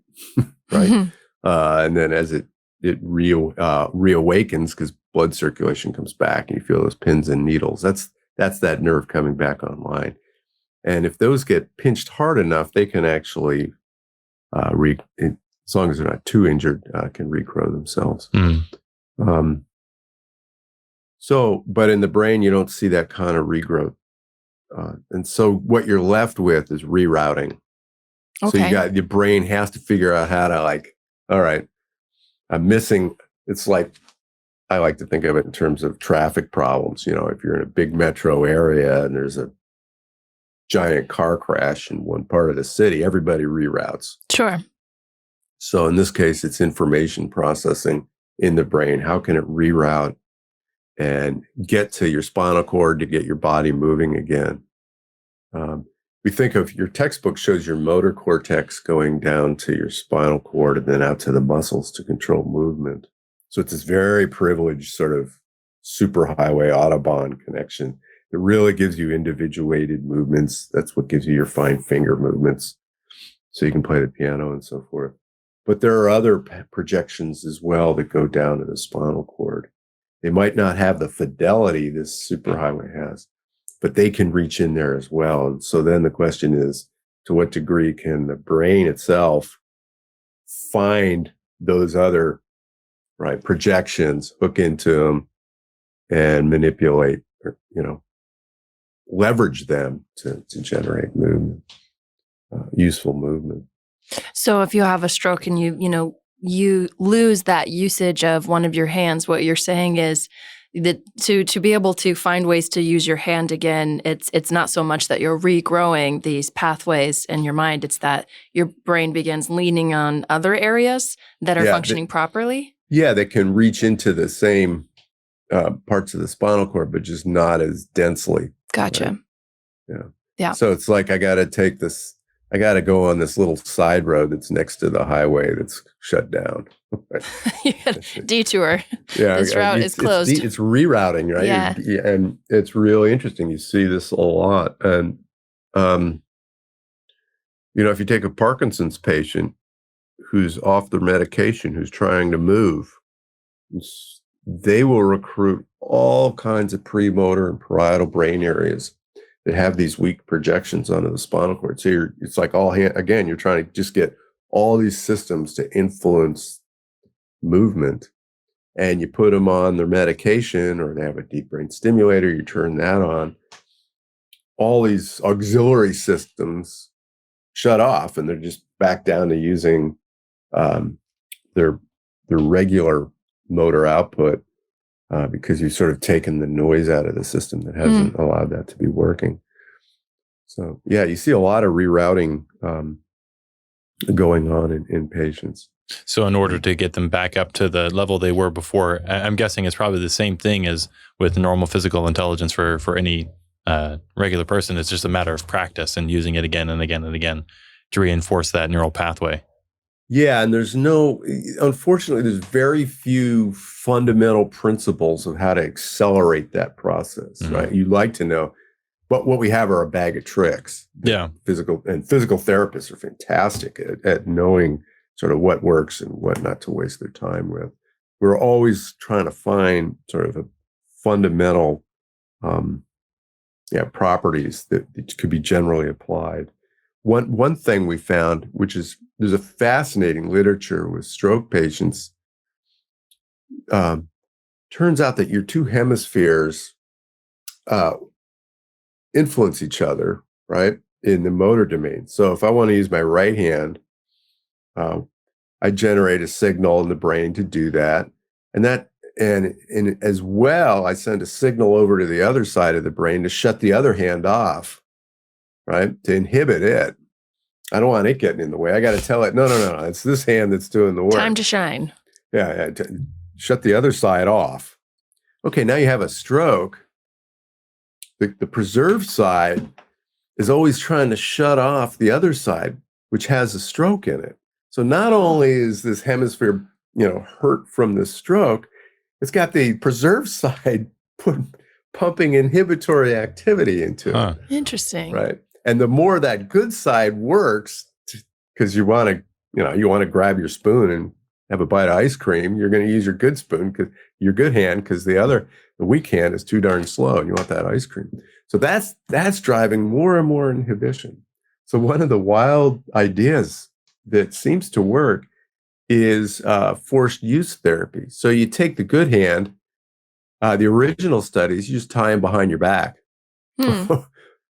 right? And then as it reawakens because blood circulation comes back and you feel those pins and needles, that's that nerve coming back online. And if those get pinched hard enough, they can actually, as long as they're not too injured, can regrow themselves. But in the brain, you don't see that kind of regrowth. And so what you're left with is rerouting. So Okay. your brain has to figure out how to all right, I'm missing. It's like, I like to think of it in terms of traffic problems. If you're in a big metro area and there's a giant car crash in one part of the city, everybody reroutes. Sure. So in this case, it's information processing in the brain. How can it reroute and get to your spinal cord to get your body moving again? We think of your textbook shows your motor cortex going down to your spinal cord and then out to the muscles to control movement. So it's this very privileged sort of superhighway Autobahn connection. It really gives you individuated movements. That's what gives you your fine finger movements, so you can play the piano and so forth. But there are other projections as well that go down to the spinal cord. They might not have the fidelity this superhighway has, but they can reach in there as well. And so then the question is, to what degree can the brain itself find those other projections, hook into them, and manipulate, or leverage them to generate movement, useful movement. So if you have a stroke and you lose that usage of one of your hands, what you're saying is that to be able to find ways to use your hand again, it's not so much that you're regrowing these pathways in your mind, it's that your brain begins leaning on other areas that are functioning properly. Yeah, they can reach into the same parts of the spinal cord, but just not as densely. Gotcha. Right? Yeah. So it's like I got to go on this little side road that's next to the highway that's shut down. Detour. Yeah, this route is closed. It's rerouting, right? Yeah. And it's really interesting. You see this a lot. And, if you take a Parkinson's patient who's off their medication, who's trying to move, they will recruit all kinds of premotor and parietal brain areas that have these weak projections onto the spinal cord. So it's like you're trying to just get all these systems to influence movement, and you put them on their medication, or they have a deep brain stimulator, you turn that on, all these auxiliary systems shut off, and they're just back down to using their regular motor output, because you've sort of taken the noise out of the system that hasn't allowed that to be working. So yeah, you see a lot of rerouting going on in patients. So in order to get them back up to the level they were before, I'm guessing it's probably the same thing as with normal physical intelligence for any regular person. It's just a matter of practice and using it again and again and again to reinforce that neural pathway. Yeah, and unfortunately, there's very few fundamental principles of how to accelerate that process, right? You'd like to know, but what we have are a bag of tricks. Yeah. Physical therapists are fantastic at knowing sort of what works and what not to waste their time with. We're always trying to find sort of a fundamental properties that could be generally applied. One thing we found, which is there's a fascinating literature with stroke patients. Turns out that your two hemispheres influence each other, right, in the motor domain. So if I want to use my right hand, I generate a signal in the brain to do that, and as well, I send a signal over to the other side of the brain to shut the other hand off, right, to inhibit it. I don't want it getting in the way. I got to tell it, no, it's this hand that's doing the work. Time to shine. Yeah, shut the other side off. Okay, now you have a stroke. The preserved side is always trying to shut off the other side, which has a stroke in it. So not only is this hemisphere, hurt from the stroke, it's got the preserved side pumping inhibitory activity into it. Interesting. Right. And the more that good side works, because you want to grab your spoon and have a bite of ice cream, you're going to use your good spoon, your good hand, because the weak hand is too darn slow, and you want that ice cream. So that's driving more and more inhibition. So one of the wild ideas that seems to work is forced use therapy. So you take the good hand, the original studies, you just tie them behind your back.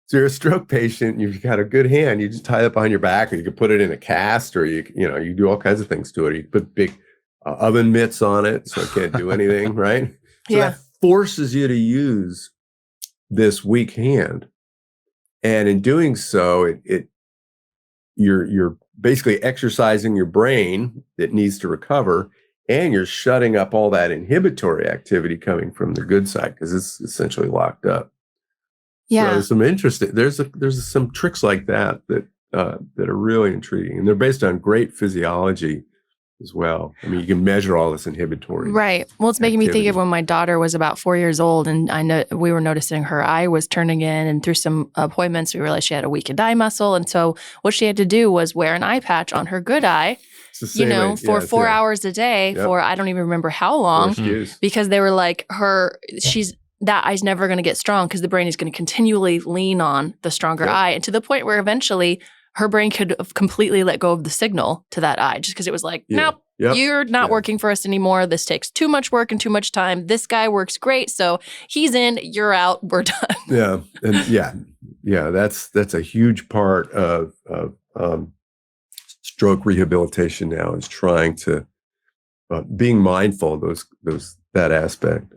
So you're a stroke patient, you've got a good hand, you just tie it behind your back, or you can put it in a cast, or you do all kinds of things to it. You can put big oven mitts on it so it can't do anything, right? So that forces you to use this weak hand. And in doing so, you're basically exercising your brain that needs to recover, and you're shutting up all that inhibitory activity coming from the good side because it's essentially locked up. Yeah. So there's some interesting. There's some tricks like that are really intriguing, and they're based on great physiology as well. I mean, you can measure all this inhibitory. Right. Well, it's making me think of when my daughter was about 4 years old, and I know we were noticing her eye was turning in, and through some appointments, we realized she had a weakened eye muscle. And so what she had to do was wear an eye patch on her good eye, for 4 hours a day for, I don't even remember how long, because they were like, that eye's never going to get strong because the brain is going to continually lean on the stronger eye. And to the point where eventually her brain could have completely let go of the signal to that eye just because it was like, nope, you're not working for us anymore. This takes too much work and too much time. This guy works great. So he's in, you're out, we're done. That's a huge part of stroke rehabilitation now, is trying to being mindful of that aspect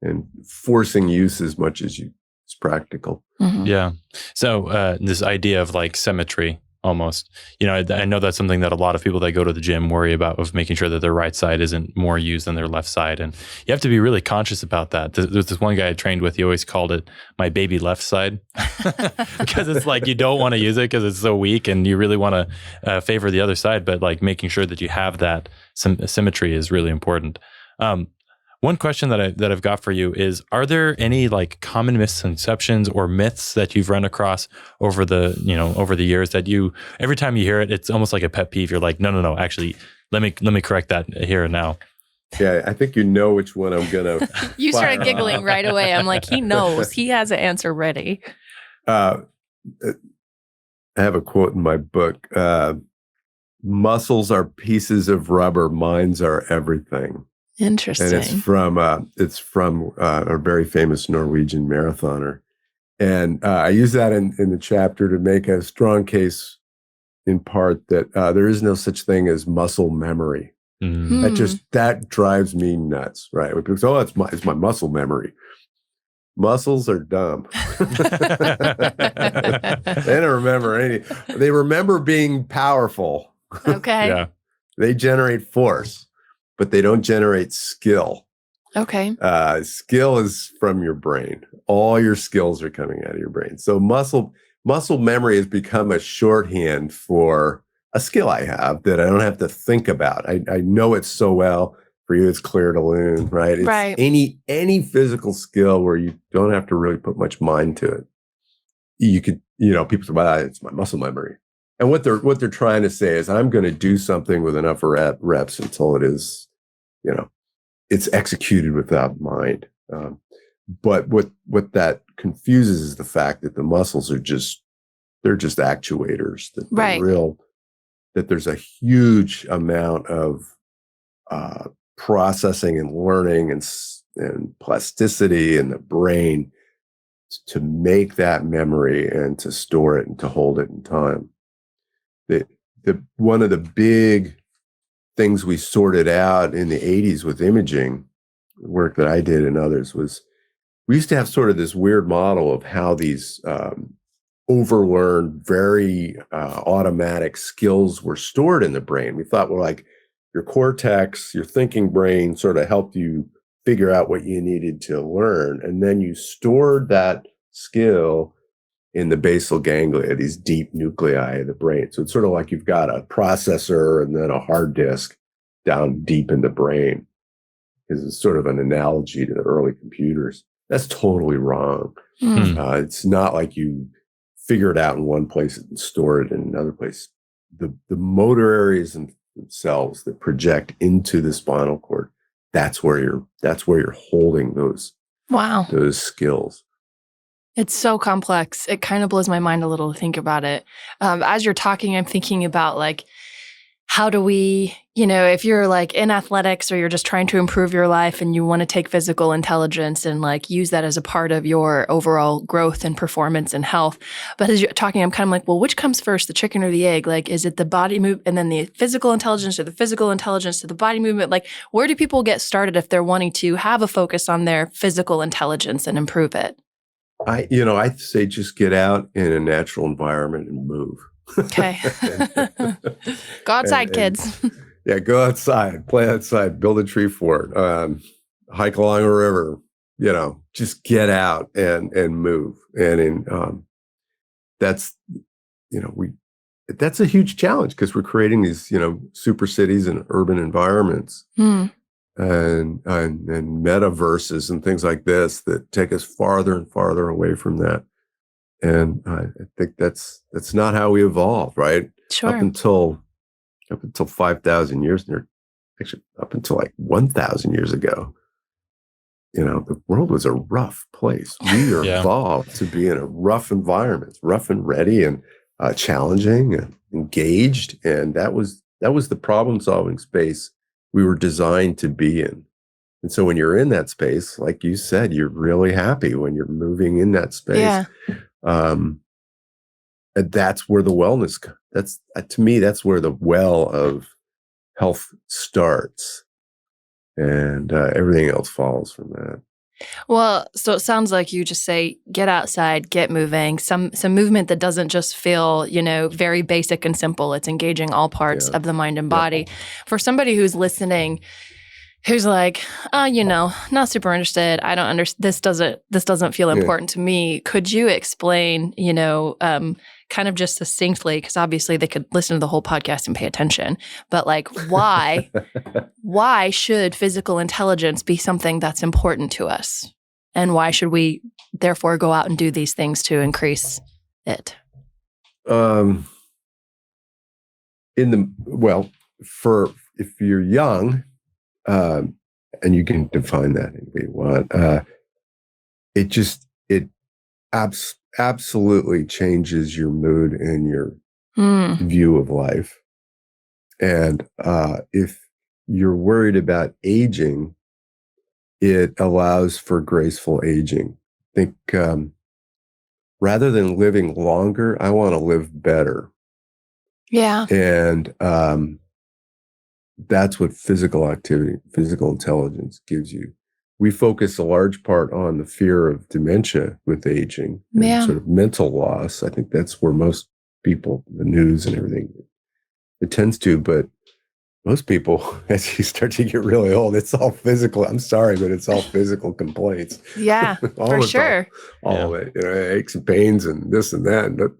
and forcing use as much as is practical. Mm-hmm. Yeah. So this idea of like symmetry almost, I know that's something that a lot of people that go to the gym worry about, of making sure that their right side isn't more used than their left side. And you have to be really conscious about that. There's this one guy I trained with, he always called it my baby left side because it's like, you don't want to use it because it's so weak and you really want to favor the other side. But like making sure that you have that symmetry is really important. One question that I've got for you is, are there any like common misconceptions or myths that you've run across over the years that every time you hear it, it's almost like a pet peeve? You're like, no, actually, let me correct that here and now. Yeah, I think you know which one I'm gonna. You started giggling right away. I'm like, he knows. He has an answer ready. I have a quote in my book. Muscles are pieces of rubber. Minds are everything. Interesting. And it's from a very famous Norwegian marathoner. And I use that in the chapter to make a strong case, in part, that there is no such thing as muscle memory. Mm. That drives me nuts, right? When people say, it's my muscle memory. Muscles are dumb. They don't remember anything. They remember being powerful. Okay. Yeah. They generate force, but they don't generate skill. Okay. Skill is from your brain. All your skills are coming out of your brain. So muscle memory has become a shorthand for a skill I have that I don't have to think about. I know it so well. For you, it's clear to loon, right? It's right. Any physical skill where you don't have to really put much mind to it. You could, people say, well, it's my muscle memory. And what they're trying to say is, I'm going to do something with enough reps until it is, it's executed without mind. But what that confuses is the fact that the muscles they're just actuators. That there's a huge amount of processing and learning and plasticity in the brain to make that memory and to store it and to hold it in time. One of the big things we sorted out in the 80s with imaging, work that I did and others, was we used to have sort of this weird model of how these overlearned, very automatic skills were stored in the brain. We thought, well, like your cortex, your thinking brain sort of helped you figure out what you needed to learn. And then you stored that skill in the basal ganglia, these deep nuclei of the brain. So it's sort of like you've got a processor and then a hard disk down deep in the brain. It's sort of an analogy to the early computers. That's totally wrong. It's not like you figure it out in one place and store it in another place. The motor areas themselves that project into the spinal cord, that's where you're holding those skills. It's so complex. It kind of blows my mind a little to think about it. As you're talking, I'm thinking about like how do we, if you're like in athletics or you're just trying to improve your life and you want to take physical intelligence and like use that as a part of your overall growth and performance and health. But as you're talking, I'm kind of like, well, which comes first, the chicken or the egg? Like, is it the body move and then the physical intelligence or the physical intelligence to the body movement? Like, where do people get started if they're wanting to have a focus on their physical intelligence and improve it? I say just get out in a natural environment and move. Okay. Go outside, kids. Yeah, go outside, play outside, build a tree fort, hike along a river, just get out and move. And that's a huge challenge because we're creating these, super cities and urban environments and metaverses and things like this that take us farther and farther away from that. And I think that's not how we evolved, right? Sure. Up until 5,000 years, actually up until like 1,000 years ago, the world was a rough place. We are evolved to be in a rough environment, rough and ready and challenging and engaged. And that was the problem-solving space we were designed to be in. And so when you're in that space, like you said, you're really happy when you're moving in that space. Yeah. And that's where the wellness, to me, that's where the well of health starts. And everything else follows from that. Well, so it sounds like you just say, get outside, get moving, some movement that doesn't just feel, very basic and simple. It's engaging all parts of the mind and body. For somebody who's listening, who's like, not super interested. I don't understand. This doesn't feel important to me. Could you explain, kind of just succinctly, because obviously they could listen to the whole podcast and pay attention, but like why should physical intelligence be something that's important to us? And why should we therefore go out and do these things to increase it? If you're young, and you can define that any way you want, it absolutely changes your mood and your view of life. And if you're worried about aging, it allows for graceful aging. I think rather than living longer, I want to live better. Yeah. And that's what physical activity, physical intelligence gives you. We focus a large part on the fear of dementia with aging and sort of mental loss. I think that's where most people, the news and everything, it tends to. But most people, as you start to get really old, it's all physical. I'm sorry, but it's all physical complaints. Yeah, for sure. All of it, aches and pains and this and that.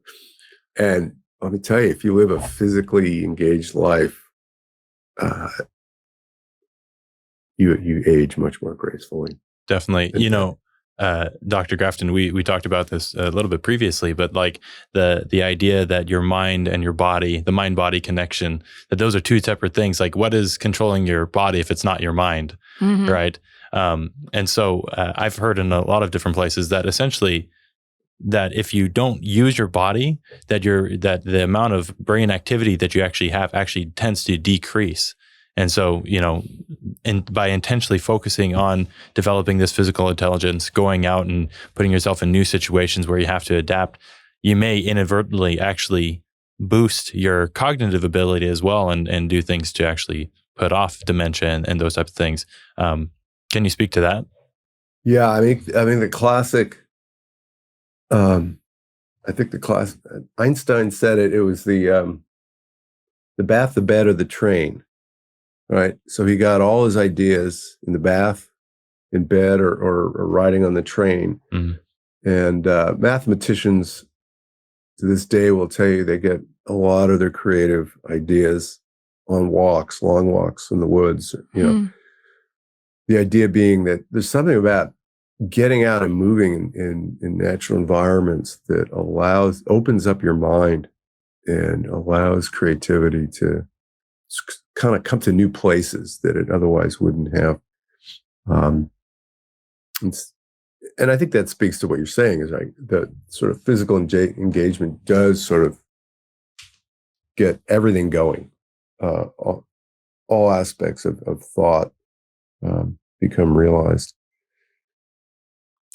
And let me tell you, if you live a physically engaged life, you age much more gracefully. Definitely. Dr. Grafton, we talked about this a little bit previously, but like the idea that your mind and your body, the mind-body connection, that those are two separate things. Like, what is controlling your body if it's not your mind, right? And so I've heard in a lot of different places that essentially that if you don't use your body, that the amount of brain activity that you actually have actually tends to decrease. And so, by intentionally focusing on developing this physical intelligence, going out and putting yourself in new situations where you have to adapt, you may inadvertently actually boost your cognitive ability as well and do things to actually put off dementia and those types of things. Can you speak to that? Yeah, I mean the classic, Einstein said it. It was the bath, the bed, or the train, right? So he got all his ideas in the bath, in bed, or riding on the train. And mathematicians to this day will tell you they get a lot of their creative ideas on walks, long walks in the woods. The idea being that there's something about getting out and moving in natural environments that opens up your mind and allows creativity to kind of come to new places that it otherwise wouldn't have. And I think that speaks to what you're saying, is like the sort of physical engagement does sort of get everything going. all aspects of thought become realized.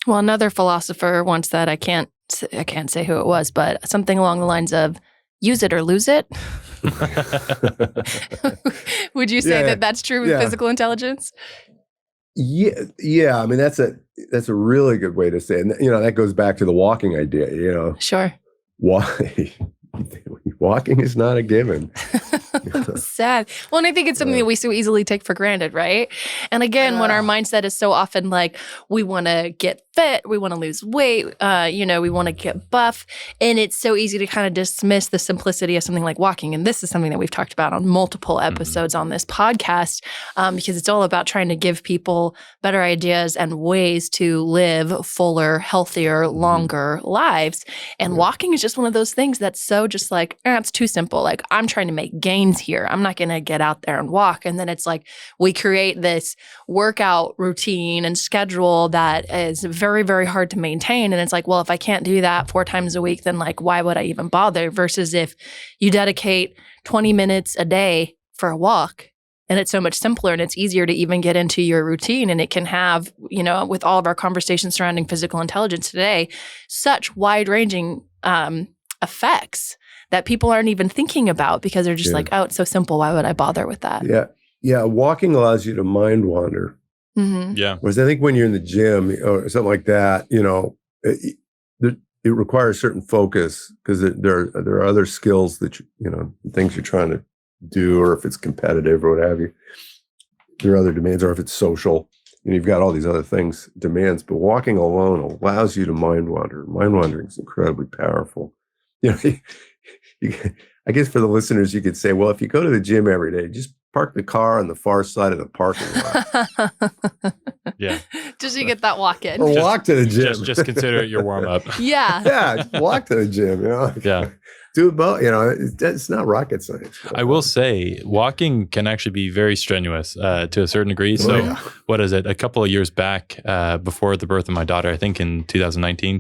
Well, another philosopher once said, I can't say who it was, but something along the lines of use it or lose it. Would you say that that's true with physical intelligence? Yeah. I mean, that's a really good way to say it. And, that goes back to the walking idea, Sure. Why? Walking is not a given. Sad. Well, and I think it's something that we so easily take for granted, right? And again, when our mindset is so often like, we want to get fit, we want to lose weight, we want to get buff. And it's so easy to kind of dismiss the simplicity of something like walking. And this is something that we've talked about on multiple episodes on this podcast, because it's all about trying to give people better ideas and ways to live fuller, healthier, longer lives. And walking is just one of those things that's so just like, it's too simple. Like, I'm trying to make gains here. I'm not going to get out there and walk. And then it's like we create this workout routine and schedule that is very, very hard to maintain. And it's like, well, if I can't do that 4 times a week, then like, why would I even bother? Versus if you dedicate 20 minutes a day for a walk, and it's so much simpler and it's easier to even get into your routine. And it can have, with all of our conversations surrounding physical intelligence today, such wide-ranging effects that people aren't even thinking about because they're just like, oh, it's so simple. Why would I bother with that? Yeah. Yeah. Walking allows you to mind wander. Mm-hmm. Yeah. Whereas I think when you're in the gym or something like that, it requires certain focus because there are other skills that, things you're trying to do, or if it's competitive or what have you. There are other demands, or if it's social, you've got all these other things, demands, but walking alone allows you to mind wander. Mind wandering is incredibly powerful. I guess for the listeners, you could say, well, if you go to the gym every day, just park the car on the far side of the parking lot. Yeah. Just so you get that walk in. Or walk to the gym. Just consider it your warm up. Yeah. Yeah, just walk to the gym, Yeah. Do both, it's not rocket science. I will say walking can actually be very strenuous to a certain degree. So what is it? A couple of years back, before the birth of my daughter, I think in 2019,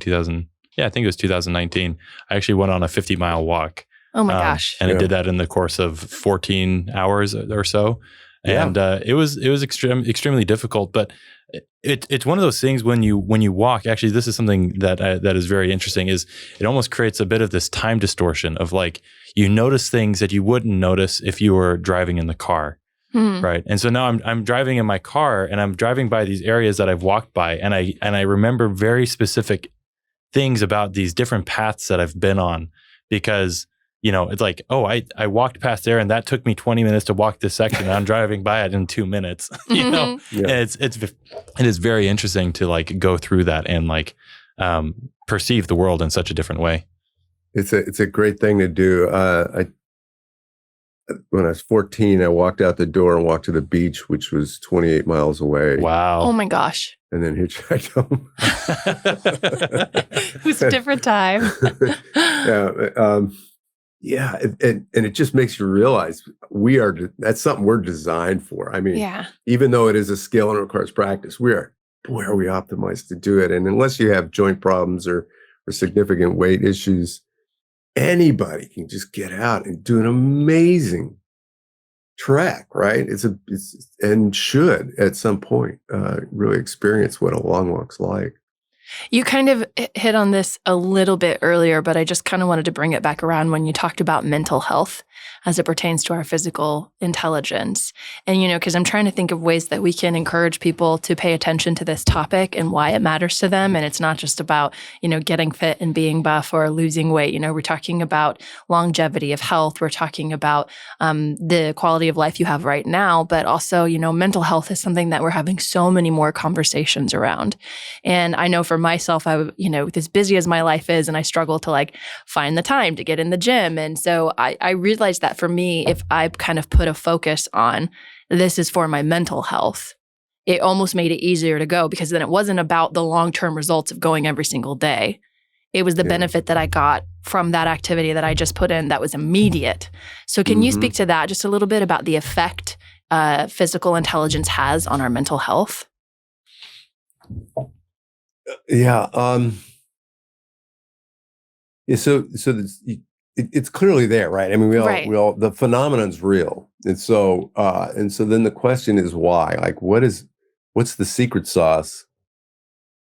I think it was 2019, I actually went on a 50-mile walk. Oh my gosh. And I did that in the course of 14 hours or so. And it was extremely difficult, but it's one of those things when you walk. Actually, this is something that is very interesting. Is it almost creates a bit of this time distortion of like you notice things that you wouldn't notice if you were driving in the car, right? And so now I'm driving in my car and I'm driving by these areas that I've walked by, and I remember very specific things about these different paths that I've been on because. It's like, oh, I walked past there and that took me 20 minutes to walk this section and I'm driving by it in 2 minutes, And it is very interesting to like go through that and like perceive the world in such a different way. It's a great thing to do. When I was 14, I walked out the door and walked to the beach, which was 28 miles away. Wow. Oh my gosh. And then hitchhiked home. It was a different time. Yeah, and it just makes you realize that's something we're designed for. I mean, even though it is a skill and requires practice, are we optimized to do it? And unless you have joint problems or significant weight issues, anybody can just get out and do an amazing trek, right? And should at some point really experience what a long walk's like. You kind of hit on this a little bit earlier, but I just kind of wanted to bring it back around when you talked about mental health as it pertains to our physical intelligence. And, because I'm trying to think of ways that we can encourage people to pay attention to this topic and why it matters to them. And it's not just about, getting fit and being buff or losing weight. We're talking about longevity of health. We're talking about the quality of life you have right now, but also, mental health is something that we're having so many more conversations around. And I know for myself, with as busy as my life is, and I struggle to like find the time to get in the gym. And so I realized that for me, if I kind of put a focus on this is for my mental health, it almost made it easier to go because then it wasn't about the long-term results of going every single day. It was the benefit that I got from that activity that I just put in that was immediate. So can you speak to that just a little bit about the effect physical intelligence has on our mental health? Yeah. So it's clearly there, right? I mean, we all the phenomenon's real. And so then the question is why? Like, what's the secret sauce?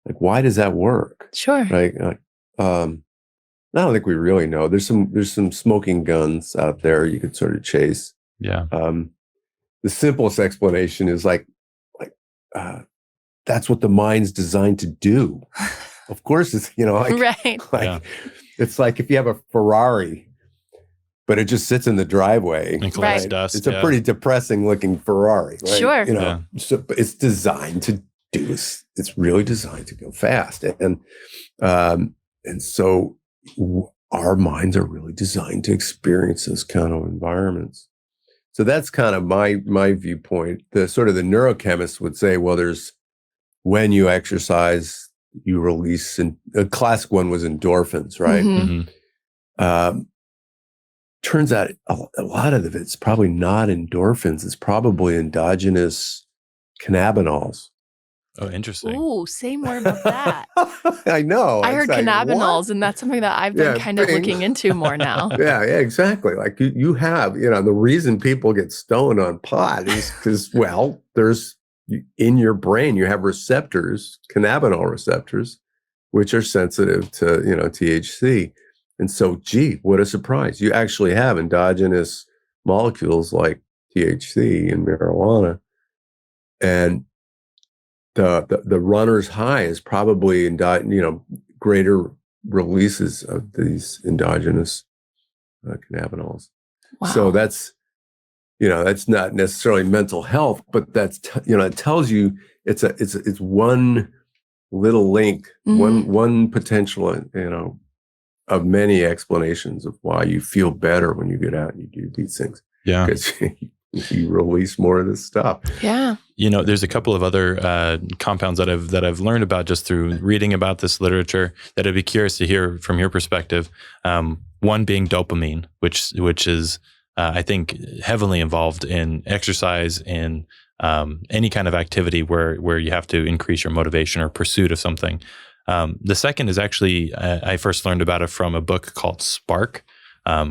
Like, why does that work? Sure. Right? I don't think we really know. There's some smoking guns out there you could sort of chase. Yeah. The simplest explanation is like that's what the mind's designed to do. Of course, it's Right. It's like if you have a Ferrari, but it just sits in the driveway And collects dust. It's a pretty depressing looking Ferrari, right? Sure. So it's designed to do this. It's really designed to go fast, and so our minds are really designed to experience those kind of environments. So that's kind of my viewpoint. The sort of the neurochemists would say, well, when you exercise, you release, and a classic one was endorphins, right? Mm-hmm. Turns out a lot of it's probably not endorphins. It's probably endogenous cannabinoids. Oh, interesting. Ooh, say more about that. I know. I heard cannabinoids, what? and that's something that I've been kind of looking into more now. Yeah, exactly. Like you have, the reason people get stoned on pot is because, well, there's in your brain, you have receptors, cannabinoid receptors, which are sensitive to, THC. And so, gee, what a surprise. You actually have endogenous molecules like THC in marijuana. And the runner's high is probably greater releases of these endogenous cannabinoids. Wow. So that's not necessarily mental health, but that's it tells you it's one little link, one potential of many explanations of why you feel better when you get out and you do these things. Yeah. Because you release more of this stuff. Yeah. There's a couple of other compounds that I've learned about just through reading about this literature that I'd be curious to hear from your perspective. One being dopamine, which is I think heavily involved in exercise and any kind of activity where you have to increase your motivation or pursuit of something. The second is actually I first learned about it from a book called Spark,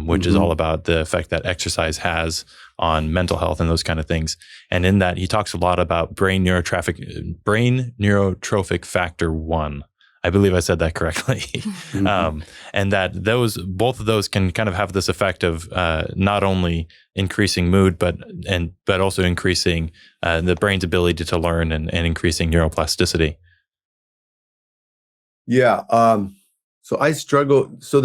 which is all about the effect that exercise has on mental health and those kind of things. And in that, he talks a lot about brain neurotrophic factor 1. I believe I said that correctly. And that both of those can kind of have this effect of not only increasing mood, but also increasing the brain's ability to learn and increasing neuroplasticity. Yeah. So I struggle. So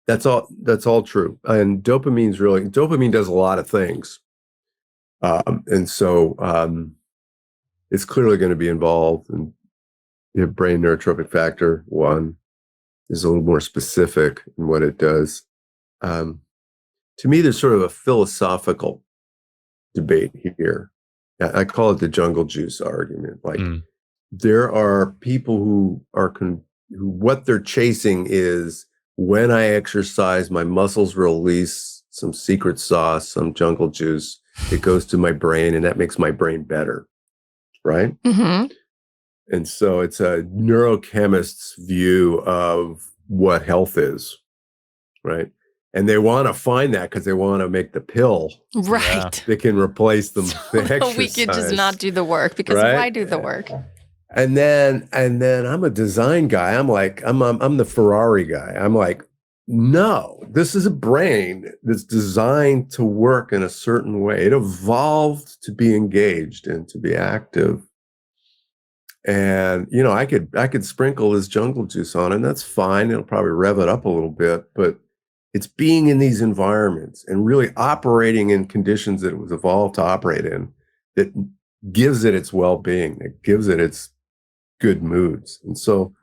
that's all true. And dopamine does a lot of things. And so it's clearly going to be involved. And brain neurotrophic factor 1 is a little more specific in what it does. To me, there's sort of a philosophical debate here. I call it the jungle juice argument. Like there are people who what they're chasing is, when I exercise, my muscles release some secret sauce, some jungle juice. It goes to my brain, and that makes my brain better, right? Mm-hmm. And so it's a neurochemist's view of what health is, right? And they want to find that because they want to make the pill. Right. That can replace the exercise. We could just not do the work, because why do the work? And then I'm a design guy. I'm like, I'm the Ferrari guy. I'm like, no, this is a brain that's designed to work in a certain way. It evolved to be engaged and to be active. And, I could sprinkle this jungle juice on it, and that's fine. It'll probably rev it up a little bit, but it's being in these environments and really operating in conditions that it was evolved to operate in that gives it its well-being, that gives it its good moods. And so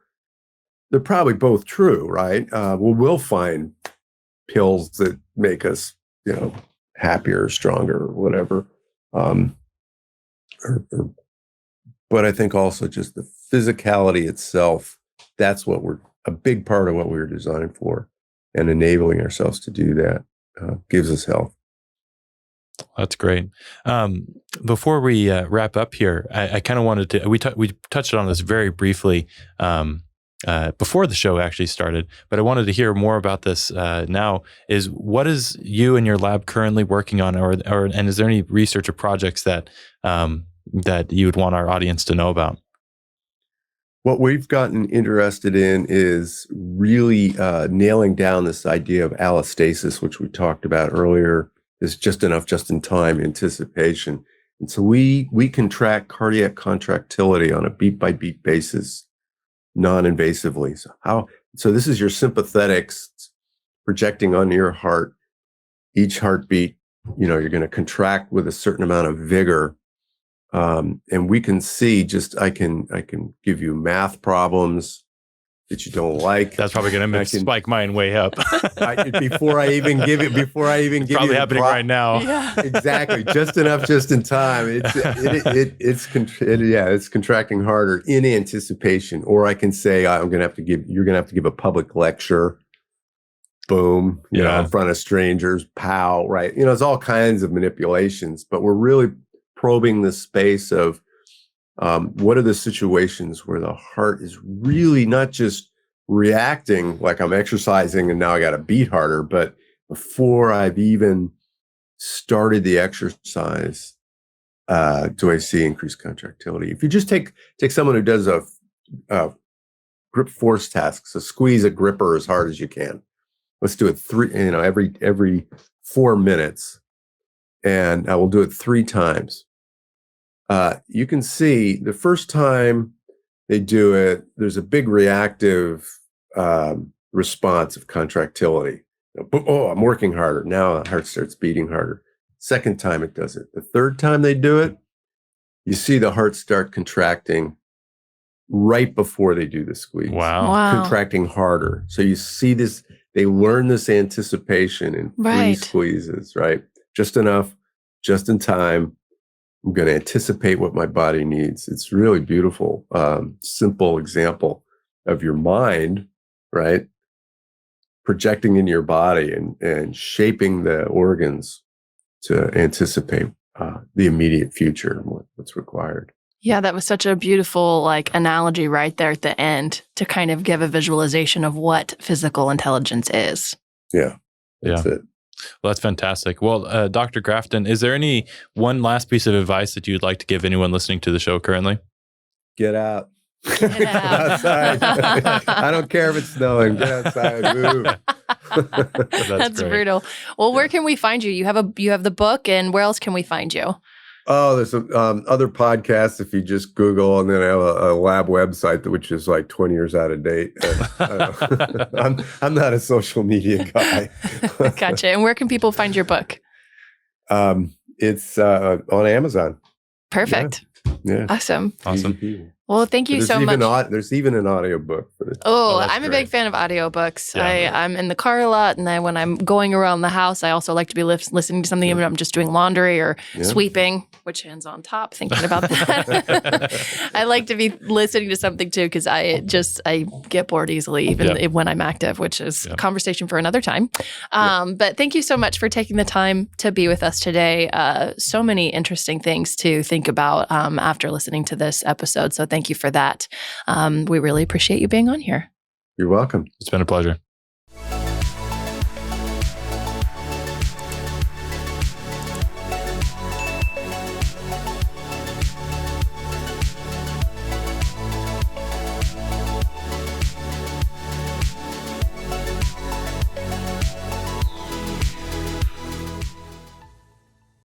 they're probably both true, right? We'll find pills that make us, happier, stronger, or whatever. But I think also just the physicality itself, that's a big part of what we were designed for. And enabling ourselves to do that gives us health. That's great. Before we wrap up here, I kind of wanted to, we touched on this very briefly before the show actually started, but I wanted to hear more about this now. Is what is you and your lab currently working on, and is there any research or projects that that you would want our audience to know about? What we've gotten interested in is really nailing down this idea of allostasis, which we talked about earlier, is just enough, just in time anticipation. And so we can track cardiac contractility on a beat by beat basis, non-invasively. So this is your sympathetics projecting onto your heart. Each heartbeat, you're going to contract with a certain amount of vigor. And we can see I can give you math problems that you don't like. That's probably going to spike mine way up. before I even give you probably happening right now. Yeah. Exactly. Just enough, just in time. It's contracting harder in anticipation. Or I can say, you're going to have to give a public lecture. Boom. In front of strangers. Pow. Right. It's all kinds of manipulations, but we're really probing the space of what are the situations where the heart is really not just reacting like I'm exercising and now I got to beat harder, but before I've even started the exercise, do I see increased contractility? If you just take someone who does a grip force task, so squeeze a gripper as hard as you can. Let's do it every 4 minutes, and I will do it 3 times. You can see the first time they do it, there's a big reactive response of contractility. Oh, I'm working harder. Now the heart starts beating harder. Second time it does it. The third time they do it, you see the heart start contracting right before they do the squeeze. Wow. Contracting harder. So you see this, they learn this anticipation in 3 squeezes, right? Just enough, just in time. I'm going to anticipate what my body needs. It's really beautiful, simple example of your mind, right? Projecting in your body and shaping the organs to anticipate the immediate future and what's required. Yeah, that was such a beautiful analogy right there at the end to kind of give a visualization of what physical intelligence is. Yeah, that's it. Well, that's fantastic. Well, Dr. Grafton, is there any one last piece of advice that you'd like to give anyone listening to the show currently? Get out. Get outside. I don't care if it's snowing. Get outside. Move. That's brutal. Well, where can we find you? You have the book, and where else can we find you? Oh, there's some other podcasts if you just Google, and then I have a lab website which is like 20 years out of date. I'm not a social media guy. Gotcha. And where can people find your book? It's on Amazon. Perfect. Yeah. Awesome. Well, thank you so much. There's even an audiobook for this. I'm a big fan of audiobooks. Yeah, I'm in the car a lot, and when I'm going around the house, I also like to be listening to something when I'm just doing laundry or sweeping, which hands on top, thinking about that. I like to be listening to something too, because I get bored easily, even when I'm active, which is a conversation for another time. But thank you so much for taking the time to be with us today. So many interesting things to think about after listening to this episode. So thank you for that. We really appreciate you being on here. You're welcome. It's been a pleasure.